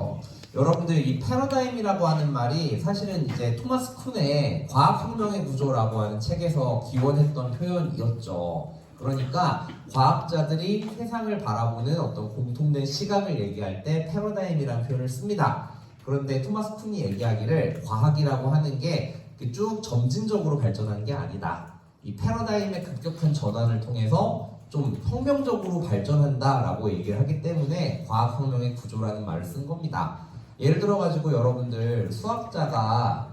안녕하세요. 여러분들 이 패러다임이라고 하는 말이 사실은 이제 토마스 쿤의 과학혁명의 구조라고 하는 책에서 기원했던 표현이었죠. 그러니까 과학자들이 세상을 바라보는 어떤 공통된 시각을 얘기할 때 패러다임이라는 표현을 씁니다. 그런데 토마스 쿤이 얘기하기를 과학이라고 하는 게 쭉 점진적으로 발전한 게 아니다. 이 패러다임의 급격한 전환을 통해서 좀 혁명적으로 발전한다라고 얘기를 하기 때문에 과학혁명의 구조라는 말을 쓴 겁니다. 예를 들어가지고 여러분들 수학자가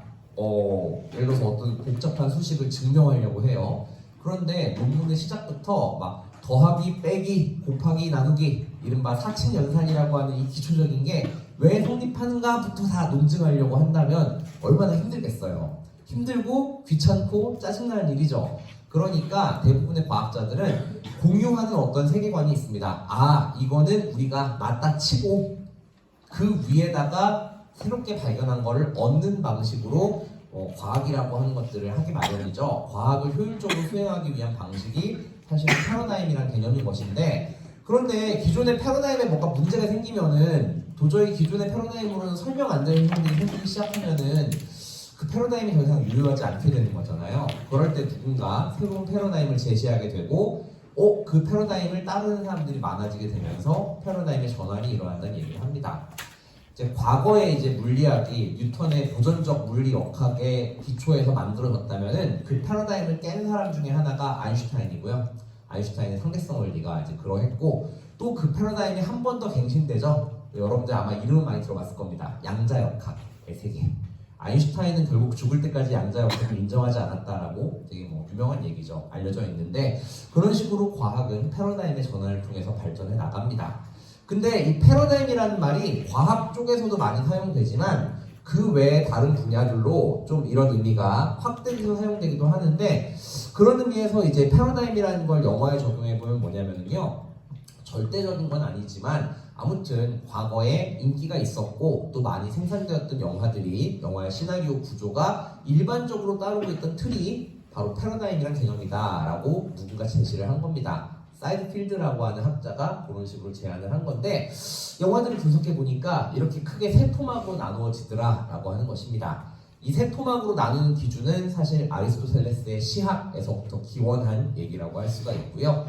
예를 들어서 어떤 복잡한 수식을 증명하려고 해요. 그런데 논문의 시작부터 막 더하기, 빼기, 곱하기, 나누기 이른바 사칙연산이라고 하는 이 기초적인 게 왜 성립하는가부터 다 논증하려고 한다면 얼마나 힘들겠어요. 힘들고 귀찮고 짜증나는 일이죠. 그러니까 대부분의 과학자들은 공유하는 어떤 세계관이 있습니다. 아, 이거는 우리가 맞다 치고 그 위에다가 새롭게 발견한 거를 얻는 방식으로 과학이라고 하는 것들을 하기 마련이죠. 과학을 효율적으로 수행하기 위한 방식이 사실은 패러다임이라는 개념인 것인데, 그런데 기존의 패러다임에 뭔가 문제가 생기면은 도저히 기존의 패러다임으로는 설명 안 되는 행동이 생기기 시작하면은 그 패러다임이 더 이상 유효하지 않게 되는 거잖아요. 그럴 때 누군가 새로운 패러다임을 제시하게 되고 그 패러다임을 따르는 사람들이 많아지게 되면서 패러다임의 전환이 일어난다는 얘기를 합니다. 이제 과거에 이제 물리학이 뉴턴의 보존적 물리역학의 기초에서 만들어졌다면은 그 패러다임을 깬 사람 중에 하나가 아인슈타인이고요. 아인슈타인의 상대성 원리가 이제 그러했고, 또 그 패러다임이 한 번 더 갱신되죠. 여러분들 아마 이름은 많이 들어봤을 겁니다. 양자역학의 세계. 아인슈타인은 결국 죽을 때까지 양자역학을 인정하지 않았다라고 되게 유명한 얘기죠. 알려져 있는데, 그런 식으로 과학은 패러다임의 전환을 통해서 발전해 나갑니다. 근데 이 패러다임이라는 말이 과학 쪽에서도 많이 사용되지만 그 외에 다른 분야들로 좀 이런 의미가 확대해서 사용되기도 하는데, 그런 의미에서 이제 패러다임이라는 걸 영화에 적용해 보면 뭐냐면요, 절대적인 건 아니지만 아무튼 과거에 인기가 있었고 또 많이 생산되었던 영화들이, 영화의 시나리오 구조가 일반적으로 따르고 있던 틀이 바로 패러다임이란 개념이다 라고 누군가 제시를 한 겁니다. 사이드필드라고 하는 학자가 그런 식으로 제안을 한 건데, 영화들을 분석해 보니까 이렇게 크게 세 토막으로 나누어지더라 라고 하는 것입니다. 이 세 토막으로 나누는 기준은 사실 아리스토텔레스의 시학에서부터 기원한 얘기라고 할 수가 있고요.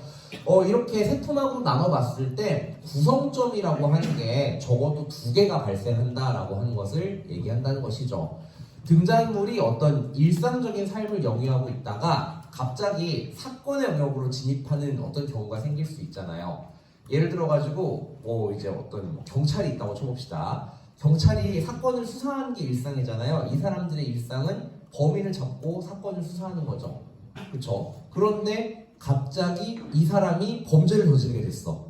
이렇게 세 토막으로 나눠봤을 때 구성점이라고 하는 게 적어도 두 개가 발생한다라고 하는 것을 얘기한다는 것이죠. 등장인물이 어떤 일상적인 삶을 영위하고 있다가 갑자기 사건의 영역으로 진입하는 어떤 경우가 생길 수 있잖아요. 예를 들어가지고 이제 어떤 경찰이 있다고 쳐봅시다. 경찰이 사건을 수사하는 게 일상이잖아요. 이 사람들의 일상은 범인을 잡고 사건을 수사하는 거죠. 그렇죠? 그런데 갑자기 이 사람이 범죄를 저지르게 됐어.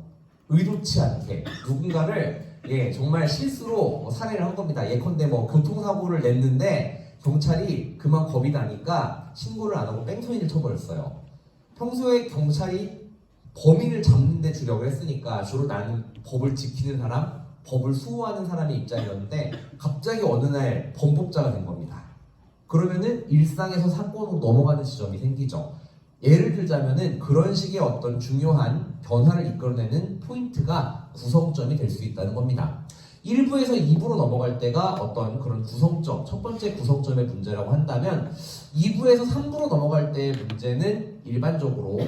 의도치 않게 누군가를 정말 실수로 살해를 한 겁니다. 예컨대 교통사고를 냈는데 경찰이 그만 겁이 나니까 신고를 안 하고 뺑소니를 쳐버렸어요. 평소에 경찰이 범인을 잡는 데 주력을 했으니까 주로 나는 법을 지키는 사람, 법을 수호하는 사람의 입장이었는데 갑자기 어느 날 범법자가 된 겁니다. 그러면은 일상에서 사건으로 넘어가는 지점이 생기죠. 예를 들자면은 그런 식의 어떤 중요한 변화를 이끌어내는 포인트가 구성점이 될 수 있다는 겁니다. 1부에서 2부로 넘어갈 때가 어떤 그런 구성점, 첫 번째 구성점의 문제라고 한다면 2부에서 3부로 넘어갈 때의 문제는 일반적으로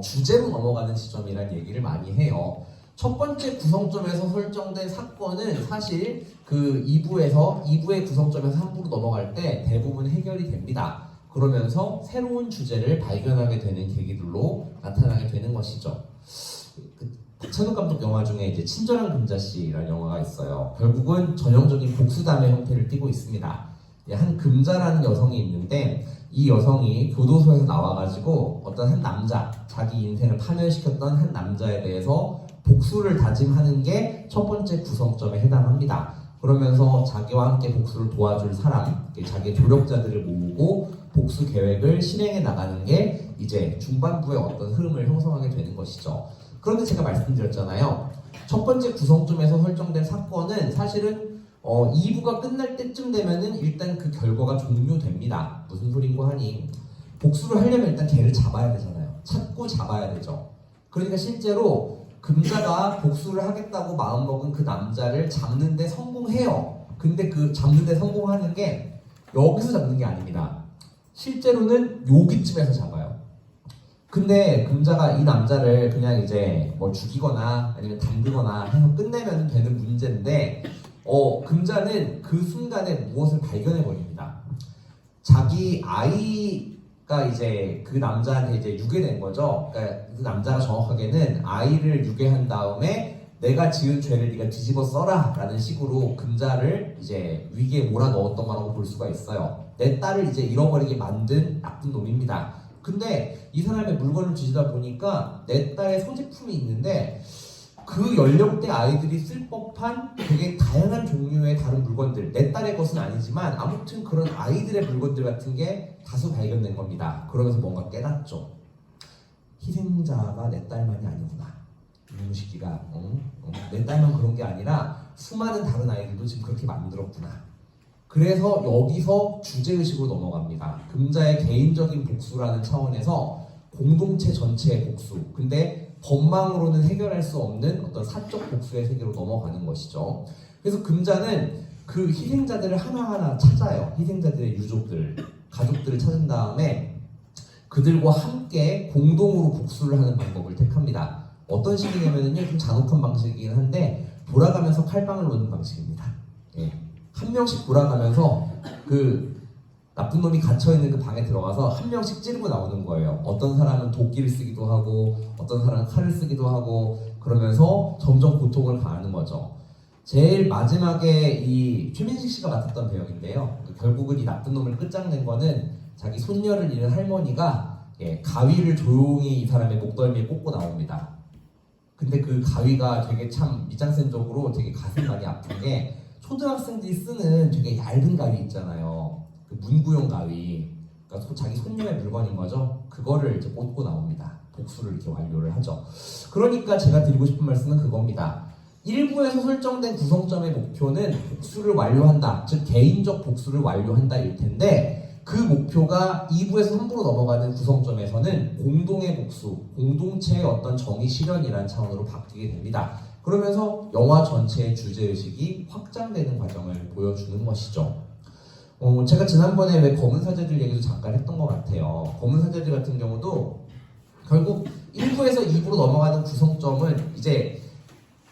주제로 넘어가는 지점이라는 얘기를 많이 해요. 첫 번째 구성점에서 설정된 사건은 사실 그 2부의 구성점에서 3부로 넘어갈 때 대부분 해결이 됩니다. 그러면서 새로운 주제를 발견하게 되는 계기들로 나타나게 되는 것이죠. 박찬욱 감독 영화 중에 이제 친절한 금자씨라는 영화가 있어요. 결국은 전형적인 복수담의 형태를 띠고 있습니다. 한 금자라는 여성이 있는데 이 여성이 교도소에서 나와가지고 어떤 한 남자, 자기 인생을 파멸시켰던 한 남자에 대해서 복수를 다짐하는 게 첫 번째 구성점에 해당합니다. 그러면서 자기와 함께 복수를 도와줄 사람, 자기의 조력자들을 모으고 복수 계획을 실행해 나가는 게 이제 중반부의 어떤 흐름을 형성하게 되는 것이죠. 그런데 제가 말씀드렸잖아요. 첫 번째 구성점에서 설정된 사건은 사실은 2부가 끝날 때쯤 되면은 일단 그 결과가 종료됩니다. 무슨 소린고 하니 복수를 하려면 일단 걔를 잡아야 되잖아요. 찾고 잡아야 되죠. 그러니까 실제로 금자가 복수를 하겠다고 마음먹은 그 남자를 잡는데 성공해요. 근데 그 잡는데 성공하는 게 여기서 잡는 게 아닙니다. 실제로는 여기쯤에서 잡아요. 근데 금자가 이 남자를 그냥 이제 뭐 죽이거나 아니면 담그거나 해서 끝내면 되는 문제인데 금자는 그 순간에 무엇을 발견해 버립니다. 자기 아이가 이제 그 남자한테 이제 유괴된 거죠. 그러니까 그 남자가 정확하게는 아이를 유괴한 다음에 내가 지은 죄를 네가 뒤집어 써라 라는 식으로 금자를 이제 위기에 몰아넣었던 거라고 볼 수가 있어요. 내 딸을 이제 잃어버리게 만든 나쁜 놈입니다. 근데 이 사람의 물건을 뒤지다 보니까 내 딸의 소지품이 있는데 그 연령대 아이들이 쓸 법한 되게 다양한 종류의 다른 물건들, 내 딸의 것은 아니지만 아무튼 그런 아이들의 물건들 같은 게 다수 발견된 겁니다. 그러면서 뭔가 깨닫죠. 희생자가 내 딸만이 아니구나. 이놈의 새끼가 내 딸만 그런 게 아니라 수많은 다른 아이들도 지금 그렇게 만들었구나. 그래서 여기서 주제의식으로 넘어갑니다. 금자의 개인적인 복수라는 차원에서 공동체 전체의 복수. 근데 법망으로는 해결할 수 없는 어떤 사적 복수의 세계로 넘어가는 것이죠. 그래서 금자는 그 희생자들을 하나하나 찾아요. 희생자들의 유족들, 가족들을 찾은 다음에 그들과 함께 공동으로 복수를 하는 방법을 택합니다. 어떤 식이냐면요, 좀 잔혹한 방식이긴 한데 돌아가면서 칼빵을 놓는 방식입니다. 예. 한 명씩 돌아가면서 그 나쁜 놈이 갇혀있는 그 방에 들어가서 한 명씩 찌르고 나오는 거예요. 어떤 사람은 도끼를 쓰기도 하고 어떤 사람은 칼을 쓰기도 하고 그러면서 점점 고통을 가하는 거죠. 제일 마지막에 이 최민식 씨가 맡았던 배역인데요. 결국은 이 나쁜 놈을 끝장낸 거는 자기 손녀를 잃은 할머니가 가위를 조용히 이 사람의 목덜미에 꽂고 나옵니다. 근데 그 가위가 되게 참 미장센적으로 되게 가슴 많이 아픈 게 초등학생들이 쓰는 되게 얇은 가위 있잖아요. 그 문구용 가위. 그러니까 자기 손녀의 물건인 거죠. 그거를 이제 꽂고 나옵니다. 복수를 이렇게 완료를 하죠. 그러니까 제가 드리고 싶은 말씀은 그겁니다. 1부에서 설정된 구성점의 목표는 복수를 완료한다. 즉 개인적 복수를 완료한다 일 텐데 그 목표가 2부에서 3부로 넘어가는 구성점에서는 공동의 복수, 공동체의 어떤 정의 실현이라는 차원으로 바뀌게 됩니다. 그러면서 영화 전체의 주제의식이 확장되는 과정을 보여주는 것이죠. 제가 지난번에 왜 검은 사제들 얘기도 잠깐 했던 것 같아요. 검은 사제들 같은 경우도 결국 1부에서 2부로 넘어가는 구성점은 이제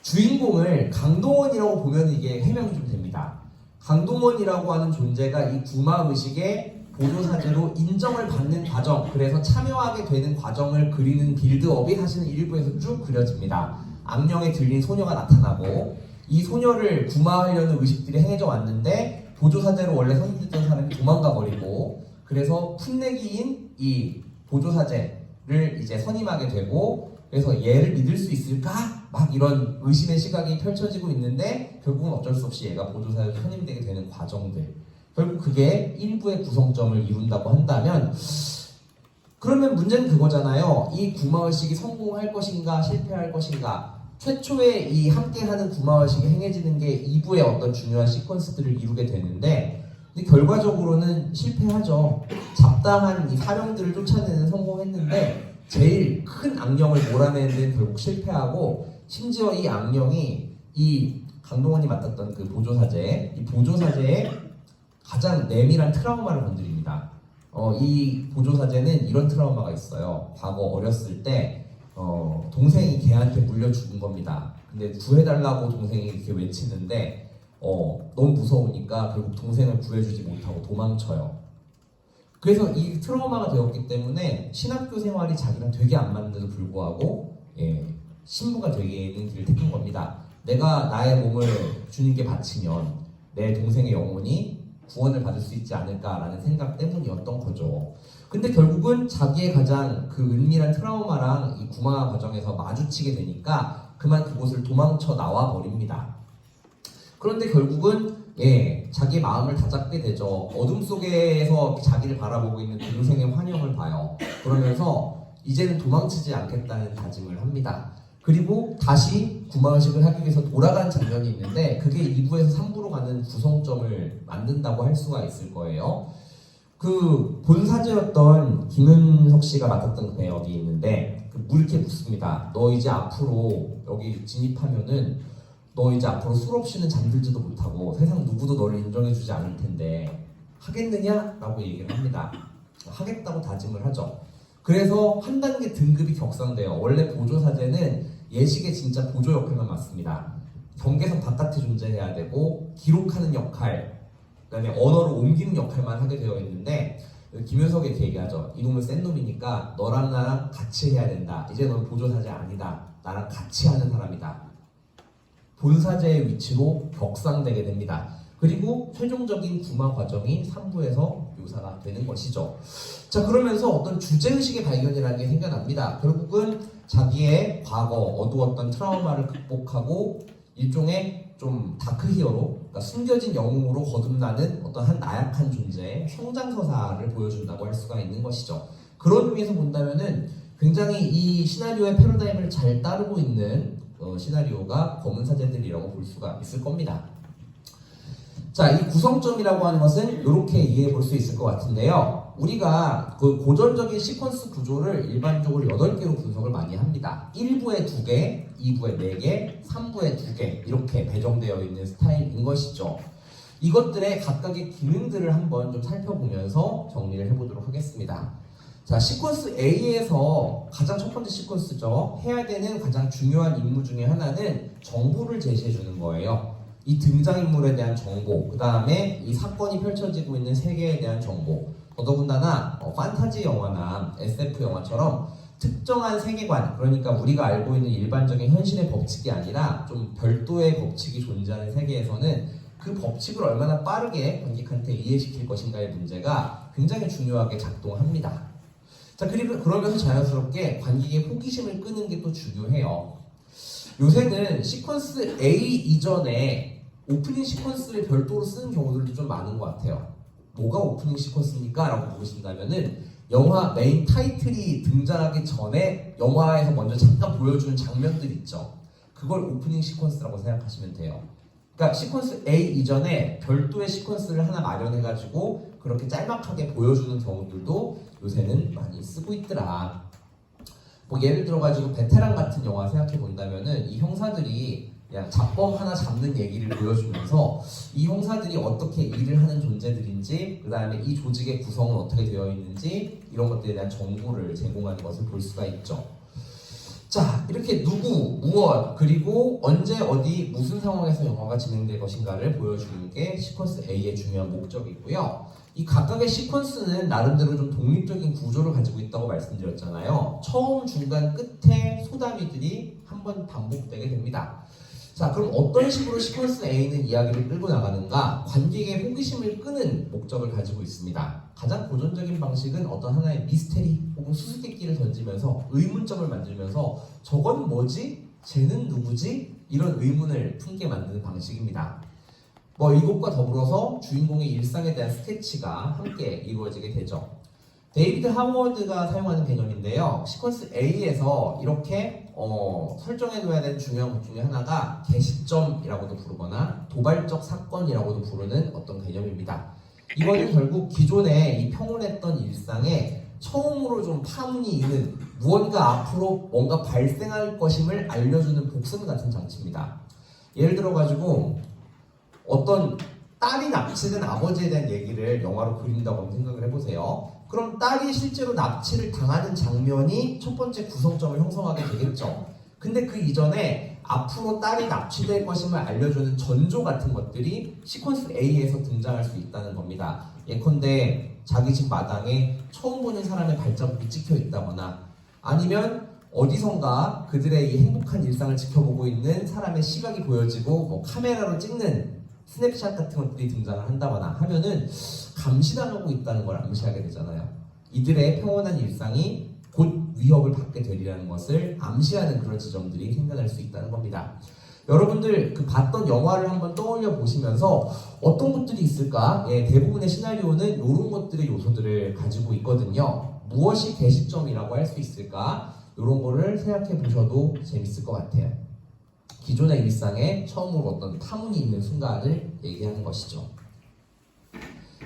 주인공을 강동원이라고 보면 이게 해명이 좀 됩니다. 강동원이라고 하는 존재가 이 구마의식의 보조사제로 인정을 받는 과정, 그래서 참여하게 되는 과정을 그리는 빌드업이 사실은 1부에서 쭉 그려집니다. 악령에 들린 소녀가 나타나고 이 소녀를 구마하려는 의식들이 행해져 왔는데 보조사제로 원래 선임됐던 사람이 도망가 버리고 그래서 풋내기인 이 보조사제를 이제 선임하게 되고 그래서 얘를 믿을 수 있을까? 막 이런 의심의 시각이 펼쳐지고 있는데 결국은 어쩔 수 없이 얘가 보조사제로 선임되게 되는 과정들, 결국 그게 1부의 구성점을 이룬다고 한다면 그러면 문제는 그거잖아요. 이 구마의식이 성공할 것인가 실패할 것인가. 최초에 이 함께하는 구마의식이 행해지는 게 2부의 어떤 중요한 시퀀스들을 이루게 되는데 근데 결과적으로는 실패하죠. 잡다한 이 사령들을 쫓아내는 성공했는데 제일 큰 악령을 몰아내는 데는 결국 실패하고 심지어 이 악령이 이 강동원이 맡았던 그 보조사제, 이 보조사제의 가장 내밀한 트라우마를 건드립니다. 이 보조사제는 이런 트라우마가 있어요. 과거 어렸을 때 동생이 걔한테 물려 죽은 겁니다. 근데 구해달라고 동생이 이렇게 외치는데 너무 무서우니까 결국 동생을 구해주지 못하고 도망쳐요. 그래서 이 트라우마가 되었기 때문에 신학교 생활이 자기랑 되게 안 맞는데도 불구하고 신부가 되는 길을 택한 겁니다. 내가 나의 몸을 주님께 바치면 내 동생의 영혼이 구원을 받을 수 있지 않을까라는 생각 때문이었던 거죠. 근데 결국은 자기의 가장 그 은밀한 트라우마랑 이 구마 과정에서 마주치게 되니까 그만 그곳을 도망쳐 나와 버립니다. 그런데 결국은 자기의 마음을 다잡게 되죠. 어둠 속에서 자기를 바라보고 있는 동생의 환영을 봐요. 그러면서 이제는 도망치지 않겠다는 다짐을 합니다. 그리고 다시 구마의식을 하기 위해서 돌아가는 장면이 있는데 그게 2부에서 3부로 가는 구성점을 만든다고 할 수가 있을 거예요. 그 본사제였던 김은석 씨가 맡았던 그 배역이 있는데 그 이렇게 묻습니다. 너 이제 앞으로 여기 진입하면은 너 이제 앞으로 술 없이는 잠들지도 못하고 세상 누구도 너를 인정해주지 않을 텐데 하겠느냐? 라고 얘기를 합니다. 하겠다고 다짐을 하죠. 그래서 한 단계 등급이 격상돼요. 원래 보조사제는 예식의 진짜 보조 역할만 맡습니다. 경계선 바깥에 존재해야 되고 기록하는 역할, 그다음에 언어를 옮기는 역할만 하게 되어 있는데 김효석이 이렇게 얘기하죠. 이놈은 센 놈이니까 너랑 나랑 같이 해야 된다. 이제 넌 보조사제 아니다. 나랑 같이 하는 사람이다. 본사제의 위치로 격상되게 됩니다. 그리고 최종적인 구마 과정이 3부에서 묘사가 되는 것이죠. 자, 그러면서 어떤 주제의식의 발견이라는 게 생겨납니다. 결국은 자기의 과거, 어두웠던 트라우마를 극복하고 일종의 좀 다크히어로, 그러니까 숨겨진 영웅으로 거듭나는 어떤 한 나약한 존재의 성장서사를 보여준다고 할 수가 있는 것이죠. 그런 의미에서 본다면은 굉장히 이 시나리오의 패러다임을 잘 따르고 있는 시나리오가 검은 사제들이라고 볼 수가 있을 겁니다. 자, 이 구성점이라고 하는 것은 이렇게 이해해 볼 수 있을 것 같은데요. 우리가 그 고전적인 시퀀스 구조를 일반적으로 8개로 분석을 많이 합니다. 1부에 2개, 2부에 4개, 3부에 2개 이렇게 배정되어 있는 스타일인 것이죠. 이것들의 각각의 기능들을 한번 좀 살펴보면서 정리를 해보도록 하겠습니다. 자, 시퀀스 A에서 가장 첫 번째 시퀀스죠. 해야 되는 가장 중요한 임무 중에 하나는 정보를 제시해 주는 거예요. 이 등장인물에 대한 정보, 그 다음에 이 사건이 펼쳐지고 있는 세계에 대한 정보, 더더군다나 판타지 영화나 SF 영화처럼 특정한 세계관, 그러니까 우리가 알고 있는 일반적인 현실의 법칙이 아니라 좀 별도의 법칙이 존재하는 세계에서는 그 법칙을 얼마나 빠르게 관객한테 이해시킬 것인가의 문제가 굉장히 중요하게 작동합니다. 자, 그리고 그러면서 자연스럽게 관객의 호기심을 끄는 게 또 중요해요. 요새는 시퀀스 A 이전에 오프닝 시퀀스를 별도로 쓰는 경우들도 좀 많은 것 같아요. 뭐가 오프닝 시퀀스입니까? 라고 보신다면은 영화 메인 타이틀이 등장하기 전에 영화에서 먼저 잠깐 보여주는 장면들 있죠. 그걸 오프닝 시퀀스라고 생각하시면 돼요. 그러니까 시퀀스 A 이전에 별도의 시퀀스를 하나 마련해가지고 그렇게 짤막하게 보여주는 경우들도 요새는 많이 쓰고 있더라. 뭐 예를 들어가지고 베테랑 같은 영화 생각해 본다면은 이 형사들이 그냥 잡범 하나 잡는 얘기를 보여주면서 이 형사들이 어떻게 일을 하는 존재들인지, 그 다음에 이 조직의 구성은 어떻게 되어 있는지 이런 것들에 대한 정보를 제공하는 것을 볼 수가 있죠. 자, 이렇게 누구, 무엇, 그리고 언제, 어디, 무슨 상황에서 영화가 진행될 것인가를 보여주는 게 시퀀스 A의 중요한 목적이고요. 이 각각의 시퀀스는 나름대로 좀 독립적인 구조를 가지고 있다고 말씀드렸잖아요. 처음, 중간, 끝에 소다미들이 한번 반복되게 됩니다. 자, 그럼 어떤 식으로 시퀀스 A는 이야기를 끌고 나가는가? 관객의 호기심을 끄는 목적을 가지고 있습니다. 가장 고전적인 방식은 어떤 하나의 미스테리 혹은 수수께끼를 던지면서 의문점을 만들면서 저건 뭐지? 쟤는 누구지? 이런 의문을 품게 만드는 방식입니다. 뭐 이것과 더불어서 주인공의 일상에 대한 스케치가 함께 이루어지게 되죠. 데이비드 하워드가 사용하는 개념인데요. 시퀀스 A에서 이렇게 설정해둬야 되는 중요한 것 중에 하나가 개시점이라고도 부르거나 도발적 사건이라고도 부르는 어떤 개념입니다. 이거는 결국 기존에 이 평온했던 일상에 처음으로 좀 파문이 있는 무언가 앞으로 뭔가 발생할 것임을 알려주는 복선 같은 장치입니다. 예를 들어가지고 어떤 딸이 납치된 아버지에 대한 얘기를 영화로 그린다고 생각을 해보세요. 그럼 딸이 실제로 납치를 당하는 장면이 첫 번째 구성점을 형성하게 되겠죠. 근데 그 이전에 앞으로 딸이 납치될 것임을 알려주는 전조 같은 것들이 시퀀스 A에서 등장할 수 있다는 겁니다. 예컨대 자기 집 마당에 처음 보는 사람의 발자국이 찍혀 있다거나 아니면 어디선가 그들의 이 행복한 일상을 지켜보고 있는 사람의 시각이 보여지고 뭐 카메라로 찍는 스냅샷 같은 것들이 등장을 한다거나 하면은 감시당하고 있다는 걸 암시하게 되잖아요. 이들의 평온한 일상이 곧 위협을 받게 되리라는 것을 암시하는 그런 지점들이 생겨날 수 있다는 겁니다. 여러분들 그 봤던 영화를 한번 떠올려 보시면서 어떤 것들이 있을까? 예, 대부분의 시나리오는 이런 것들의 요소들을 가지고 있거든요. 무엇이 개시점이라고 할 수 있을까? 이런 거를 생각해 보셔도 재밌을 것 같아요. 기존의 일상에 처음으로 어떤 파문이 있는 순간을 얘기하는 것이죠.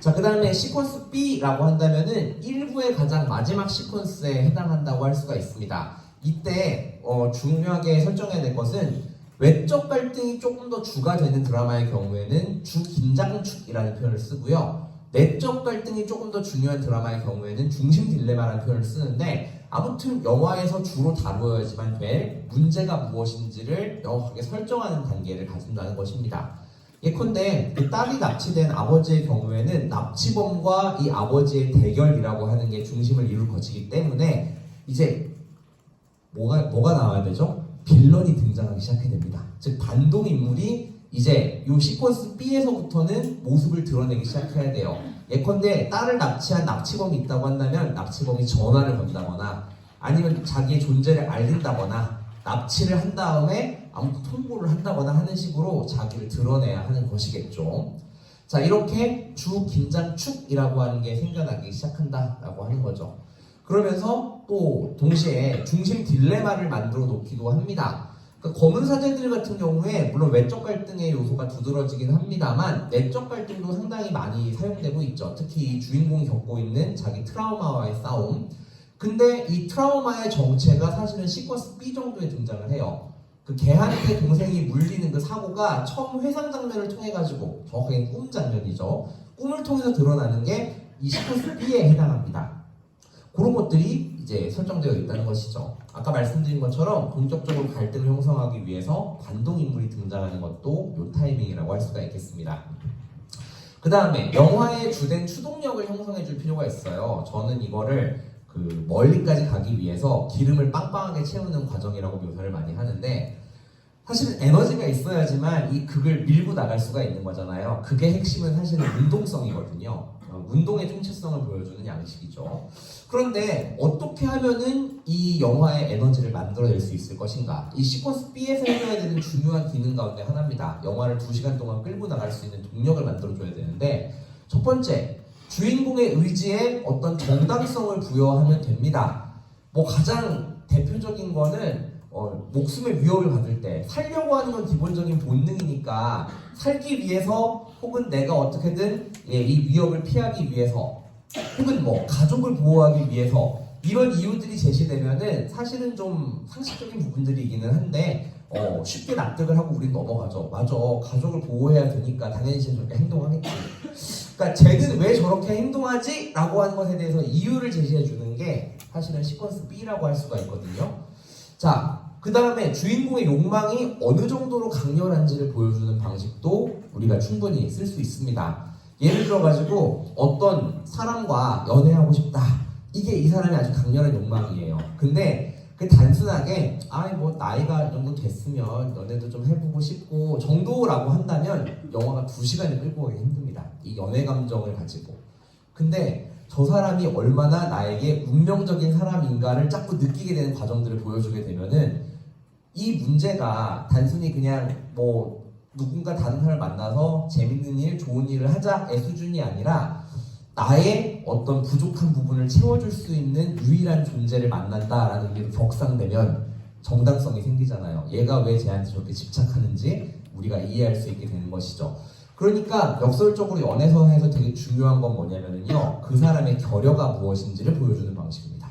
자, 그 다음에 시퀀스 B라고 한다면은 1부의 가장 마지막 시퀀스에 해당한다고 할 수가 있습니다. 이때 중요하게 설정해야 될 것은 외적 갈등이 조금 더 주가 되는 드라마의 경우에는 주긴장축이라는 표현을 쓰고요. 내적 갈등이 조금 더 중요한 드라마의 경우에는 중심 딜레마라는 표현을 쓰는데 아무튼 영화에서 주로 다루어야지만 될 문제가 무엇인지를 명확하게 설정하는 단계를 가진다는 것입니다. 예컨대 그 딸이 납치된 아버지의 경우에는 납치범과 이 아버지의 대결이라고 하는 게 중심을 이룰 것이기 때문에 이제 뭐가 나와야 되죠? 빌런이 등장하기 시작해야 됩니다. 즉 반동 인물이 이제 이 시퀀스 B에서부터는 모습을 드러내기 시작해야 돼요. 예컨대 딸을 납치한 납치범이 있다고 한다면 납치범이 전화를 건다거나 아니면 자기의 존재를 알린다거나 납치를 한 다음에 아무튼 통보를 한다거나 하는 식으로 자기를 드러내야 하는 것이겠죠. 자, 이렇게 주긴장축이라고 하는 게 생겨나기 시작한다라고 하는 거죠. 그러면서 또 동시에 중심 딜레마를 만들어 놓기도 합니다. 그러니까 검은 사제들 같은 경우에 물론 외적 갈등의 요소가 두드러지긴 합니다만 내적 갈등도 상당히 많이 사용되고 있죠. 특히 주인공이 겪고 있는 자기 트라우마와의 싸움. 근데 이 트라우마의 정체가 사실은 시퀀스 B 정도에 등장을 해요. 그 걔한테 동생이 물리는 그 사고가 처음 회상 장면을 통해 가지고 정확하게 꿈 장면이죠. 꿈을 통해서 드러나는 게 이 시퀀스 B에 해당합니다. 그런 것들이 이제 설정되어 있다는 것이죠. 아까 말씀드린 것처럼 본격적으로 갈등을 형성하기 위해서 반동 인물이 등장하는 것도 요 타이밍이라고 할 수가 있겠습니다. 그 다음에 영화의 주된 추동력을 형성해 줄 필요가 있어요. 저는 이거를 그 멀리까지 가기 위해서 기름을 빵빵하게 채우는 과정이라고 묘사를 많이 하는데 사실은 에너지가 있어야지만 이 극을 밀고 나갈 수가 있는 거잖아요. 그게 핵심은 사실은 운동성이거든요. 운동의 총체성을 보여주는 양식이죠. 그런데 어떻게 하면은 이 영화의 에너지를 만들어낼 수 있을 것인가? 이 시퀀스 B에서 해줘야 되는 중요한 기능 가운데 하나입니다. 영화를 2시간 동안 끌고 나갈 수 있는 동력을 만들어줘야 되는데 첫 번째, 주인공의 의지에 어떤 정당성을 부여하면 됩니다. 뭐 가장 대표적인 거는 목숨의 위협을 받을 때 살려고 하는 건 기본적인 본능이니까 살기 위해서 혹은 내가 어떻게든 이 위협을 피하기 위해서 혹은 뭐 가족을 보호하기 위해서 이런 이유들이 제시되면은 사실은 좀 상식적인 부분들이기는 한데 쉽게 납득을 하고 우린 넘어가죠. 맞아, 가족을 보호해야 되니까 당연히 쟤는 저렇게 행동하겠지. 그러니까 쟤는 왜 저렇게 행동하지? 라고 하는 것에 대해서 이유를 제시해 주는 게 사실은 시퀀스 B라고 할 수가 있거든요. 자, 그 다음에 주인공의 욕망이 어느 정도로 강렬한지를 보여주는 방식도 우리가 충분히 쓸 수 있습니다. 예를 들어가지고 어떤 사람과 연애하고 싶다. 이게 이 사람의 아주 강렬한 욕망이에요. 근데 그 단순하게 뭐 나이가 이 정도 됐으면 연애도 좀 해보고 싶고 정도라고 한다면 영화가 2시간을 끌고 가기 힘듭니다. 이 연애 감정을 가지고. 근데 저 사람이 얼마나 나에게 운명적인 사람인가를 자꾸 느끼게 되는 과정들을 보여주게 되면은 이 문제가 단순히 그냥 뭐 누군가 다른 사람을 만나서 재밌는 일, 좋은 일을 하자의 수준이 아니라 나의 어떤 부족한 부분을 채워줄 수 있는 유일한 존재를 만난다라는 의미로 격상되면 정당성이 생기잖아요. 얘가 왜 쟤한테 저렇게 집착하는지 우리가 이해할 수 있게 되는 것이죠. 그러니까 역설적으로 연애선에서 되게 중요한 건 뭐냐면요, 그 사람의 결여가 무엇인지를 보여주는 방식입니다.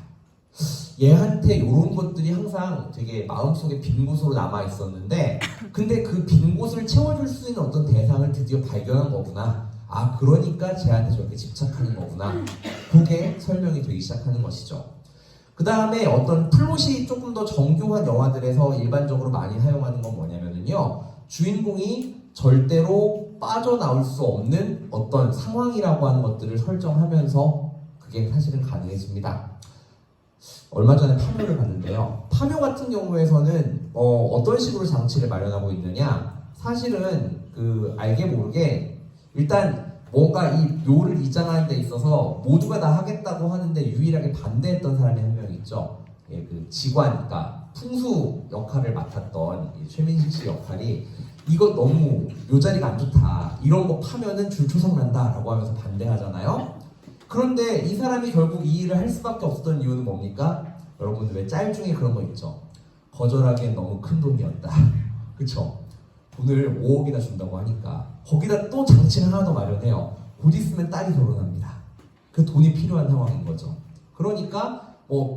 얘한테 이런 것들이 항상 되게 마음속에 빈 곳으로 남아 있었는데 근데 그 빈 곳을 채워줄 수 있는 어떤 대상을 드디어 발견한 거구나. 그러니까 쟤한테 저렇게 집착하는 거구나. 그게 설명이 되기 시작하는 것이죠. 그 다음에 어떤 플롯이 조금 더 정교한 영화들에서 일반적으로 많이 사용하는 건 뭐냐면요, 주인공이 절대로 빠져나올 수 없는 어떤 상황이라고 하는 것들을 설정하면서 그게 사실은 가능해집니다. 얼마 전에 파묘를 봤는데요. 파묘 같은 경우에서는 어떤 식으로 장치를 마련하고 있느냐, 사실은 그 알게 모르게 일단 뭔가 이 묘를 이장하는 데 있어서 모두가 다 하겠다고 하는데 유일하게 반대했던 사람이 한 명 있죠. 그 직관, 그러니까 풍수 역할을 맡았던 최민식 씨 역할이 이거 너무 묘자리가 안 좋다, 이런 거 파면은 줄초성 난다라고 하면서 반대하잖아요. 그런데 이 사람이 결국 이 일을 할 수밖에 없었던 이유는 뭡니까? 여러분들 왜 짤 중에 그런 거 있죠? 거절하기엔 너무 큰 돈이었다. 그쵸? 돈을 5억이나 준다고 하니까 거기다 또 장치를 하나 더 마련해요. 곧 있으면 딸이 결혼합니다. 그 돈이 필요한 상황인 거죠. 그러니까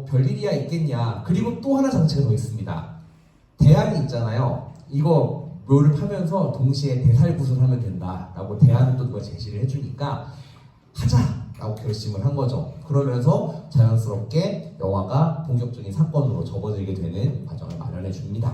별일이야 있겠냐. 그리고 또 하나 장치가 더 있습니다. 대안이 있잖아요. 이거 묘를 파면서 동시에 대살구슬 하면 된다라고 대안을 또 누가 제시를 해주니까 하자라고 결심을 한 거죠. 그러면서 자연스럽게 영화가 본격적인 사건으로 접어들게 되는 과정을 마련해 줍니다.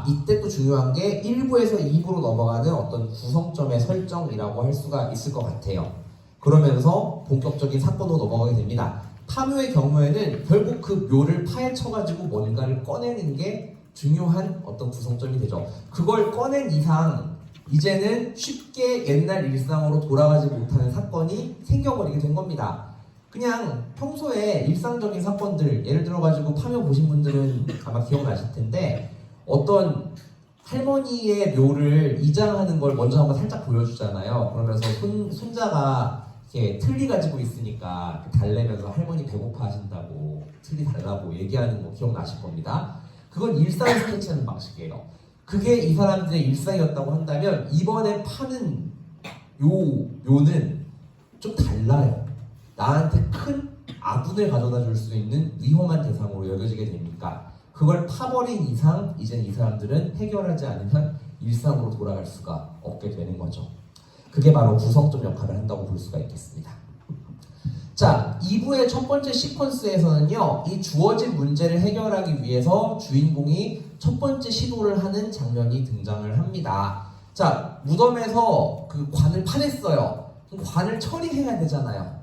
이때 또 중요한 게 1부에서 2부로 넘어가는 어떤 구성점의 설정이라고 할 수가 있을 것 같아요. 그러면서 본격적인 사건으로 넘어가게 됩니다. 파묘의 경우에는 결국 그 묘를 파헤쳐가지고 뭔가를 꺼내는 게 중요한 어떤 구성점이 되죠. 그걸 꺼낸 이상 이제는 쉽게 옛날 일상으로 돌아가지 못하는 사건이 생겨버리게 된 겁니다. 그냥 평소에 일상적인 사건들, 예를 들어가지고 파묘 보신 분들은 아마 기억나실 텐데 어떤 할머니의 묘를 이장하는 걸 먼저 한번 살짝 보여주잖아요. 그러면서 손자가 이렇게 틀니 가지고 있으니까 달래면서 할머니 배고파 하신다고 틀니 달라고 얘기하는 거 기억나실 겁니다. 그건 일상 스케치하는 방식이에요. 그게 이 사람들의 일상이었다고 한다면 이번에 파는 묘는 좀 달라요. 나한테 큰 아분을 가져다 줄 수 있는 위험한 대상으로 여겨지게 됩니까? 그걸 파버린 이상 이젠 이 사람들은 해결하지 않으면 일상으로 돌아갈 수가 없게 되는 거죠. 그게 바로 구성점 역할을 한다고 볼 수가 있겠습니다. 자, 2부의 첫 번째 시퀀스에서는요, 이 주어진 문제를 해결하기 위해서 주인공이 첫 번째 시도를 하는 장면이 등장을 합니다. 자, 무덤에서 그 관을 파냈어요. 그럼 관을 처리해야 되잖아요.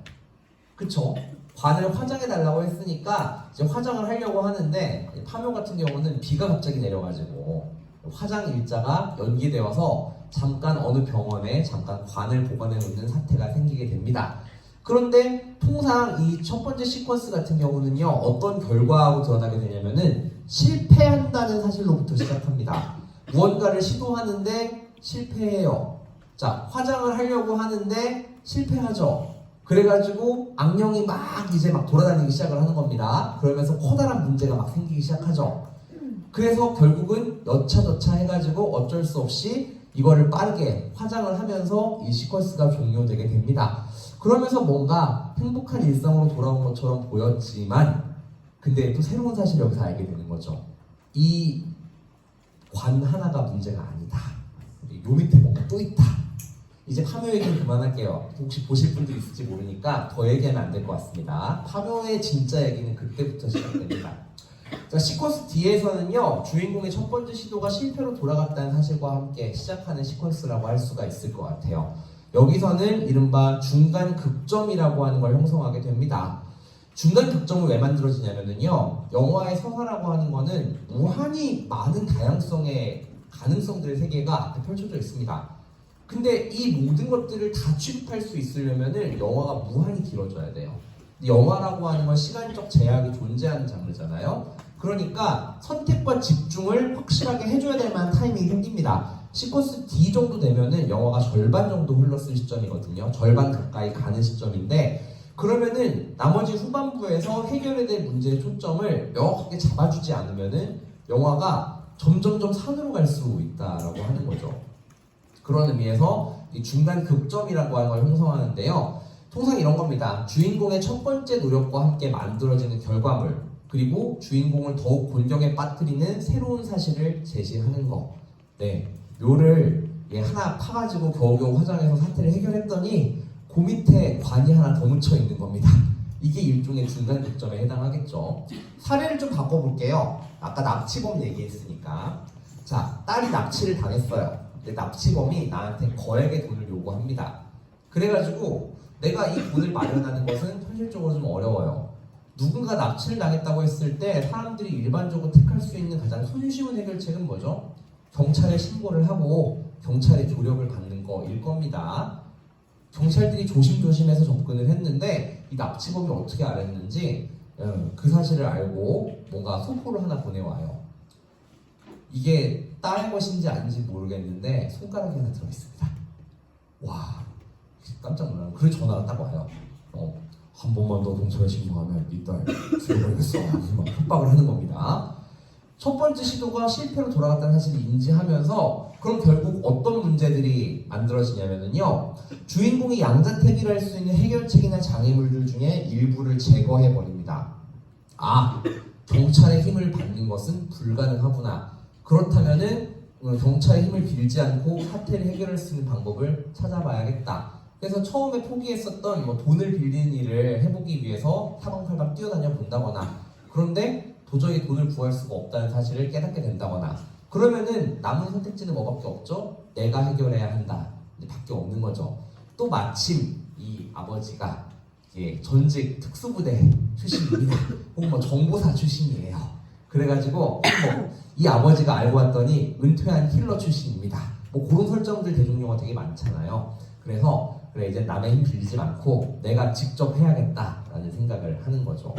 그쵸? 관을 화장해달라고 했으니까 이제 화장을 하려고 하는데 파묘 같은 경우는 비가 갑자기 내려가지고 화장 일자가 연기되어서 잠깐 어느 병원에 잠깐 관을 보관해 놓는 사태가 생기게 됩니다. 그런데 통상 이 첫 번째 시퀀스 같은 경우는요, 어떤 결과하고 드러나게 되냐면은 실패한다는 사실로부터 시작합니다. 무언가를 시도하는데 실패해요. 자, 화장을 하려고 하는데 실패하죠. 그래가지고 악령이 이제 돌아다니기 시작을 하는 겁니다. 그러면서 커다란 문제가 막 생기기 시작하죠. 그래서 결국은 여차저차 해가지고 어쩔 수 없이 이거를 빠르게 화장을 하면서 이 시퀀스가 종료되게 됩니다. 그러면서 뭔가 행복한 일상으로 돌아온 것처럼 보였지만 근데 또 새로운 사실을 여기서 알게 되는 거죠. 이 관 하나가 문제가 아니다. 요 밑에 뭔가 또 있다. 이제 파묘 얘기는 그만할게요. 혹시 보실 분들 있을지 모르니까 더 얘기하면 안 될 것 같습니다. 파묘의 진짜 얘기는 그때부터 시작됩니다. 자, 시퀀스 뒤에서는요, 주인공의 첫 번째 시도가 실패로 돌아갔다는 사실과 함께 시작하는 시퀀스라고 할 수가 있을 것 같아요. 여기서는 이른바 중간 극점이라고 하는 걸 형성하게 됩니다. 중간 극점은 왜 만들어지냐면요, 영화의 서사라고 하는 거는 무한히 많은 다양성의 가능성들의 세계가 앞에 펼쳐져 있습니다. 근데 이 모든 것들을 다 취급할 수 있으려면 영화가 무한히 길어져야 돼요. 영화라고 하는 건 시간적 제약이 존재하는 장르잖아요. 그러니까 선택과 집중을 확실하게 해줘야 될 만한 타이밍이 생깁니다. 시퀀스 D 정도 되면은 영화가 절반 정도 흘렀을 시점이거든요. 절반 가까이 가는 시점인데, 그러면은 나머지 후반부에서 해결해야 될 문제의 초점을 명확하게 잡아주지 않으면은 영화가 점점점 산으로 갈 수 있다라고 하는 거죠. 그런 의미에서 이 중간 극점이라고 하는 걸 형성하는데요. 통상 이런 겁니다. 주인공의 첫 번째 노력과 함께 만들어지는 결과물, 그리고 주인공을 더욱 곤경에 빠뜨리는 새로운 사실을 제시하는 거. 네, 묘를 하나 파가지고 겨우겨우 화장해서 사태를 해결했더니 그 밑에 관이 하나 더 묻혀 있는 겁니다. 이게 일종의 중간 극점에 해당하겠죠. 사례를 좀 바꿔볼게요. 아까 납치범 얘기했으니까. 자, 딸이 납치를 당했어요. 근데 납치범이 나한테 거액의 돈을 요구합니다. 그래가지고 내가 이 돈을 마련하는 것은 현실적으로 좀 어려워요. 누군가 납치를 당했다고 했을 때 사람들이 일반적으로 택할 수 있는 가장 손쉬운 해결책은 뭐죠? 경찰에 신고를 하고 경찰의 조력을 받는 거일 겁니다. 경찰들이 조심조심해서 접근을 했는데 이 납치범이 어떻게 알았는지 그 사실을 알고 뭔가 소포를 하나 보내와요. 이게 딸의 것인지 아닌지 모르겠는데 손가락이 하나 들어있습니다. 와, 깜짝 놀라요. 그래서 전화가 딱 와요. 한 번만 더 경찰에 신고하면 네 딸 죽여버리겠어. 막 협박을 하는 겁니다. 첫 번째 시도가 실패로 돌아갔다는 사실을 인지하면서 그럼 결국 어떤 문제들이 만들어지냐면요. 주인공이 양자택일을 할 수 있는 해결책이나 장애물들 중에 일부를 제거해 버립니다. 아, 경찰의 힘을 받는 것은 불가능하구나. 그렇다면은 경찰의 힘을 빌지 않고 사태를 해결할 수 있는 방법을 찾아봐야겠다. 그래서 처음에 포기했었던 돈을 빌리는 일을 해보기 위해서 사방팔방 뛰어다녀 본다거나, 그런데 도저히 돈을 구할 수가 없다는 사실을 깨닫게 된다거나, 그러면은 남은 선택지는 뭐밖에 없죠? 내가 해결해야 한다 밖에 없는 거죠. 또 마침 이 아버지가 전직 특수부대 출신입니다. 혹은 정보사 출신이에요. 그래가지고 이 아버지가 알고 봤더니 은퇴한 힐러 출신입니다. 그런 설정들 대중 영화 되게 많잖아요. 그래서 그래, 이제 남의 힘 빌리지 않고 내가 직접 해야겠다라는 생각을 하는 거죠.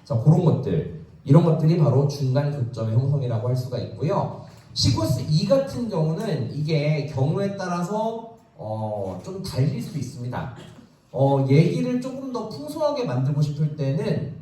자, 그런 것들, 이런 것들이 바로 중간 교점의 형성이라고 할 수가 있고요. 시퀀스 2 같은 경우는 이게 경우에 따라서 좀 달릴 수 있습니다. 얘기를 조금 더 풍성하게 만들고 싶을 때는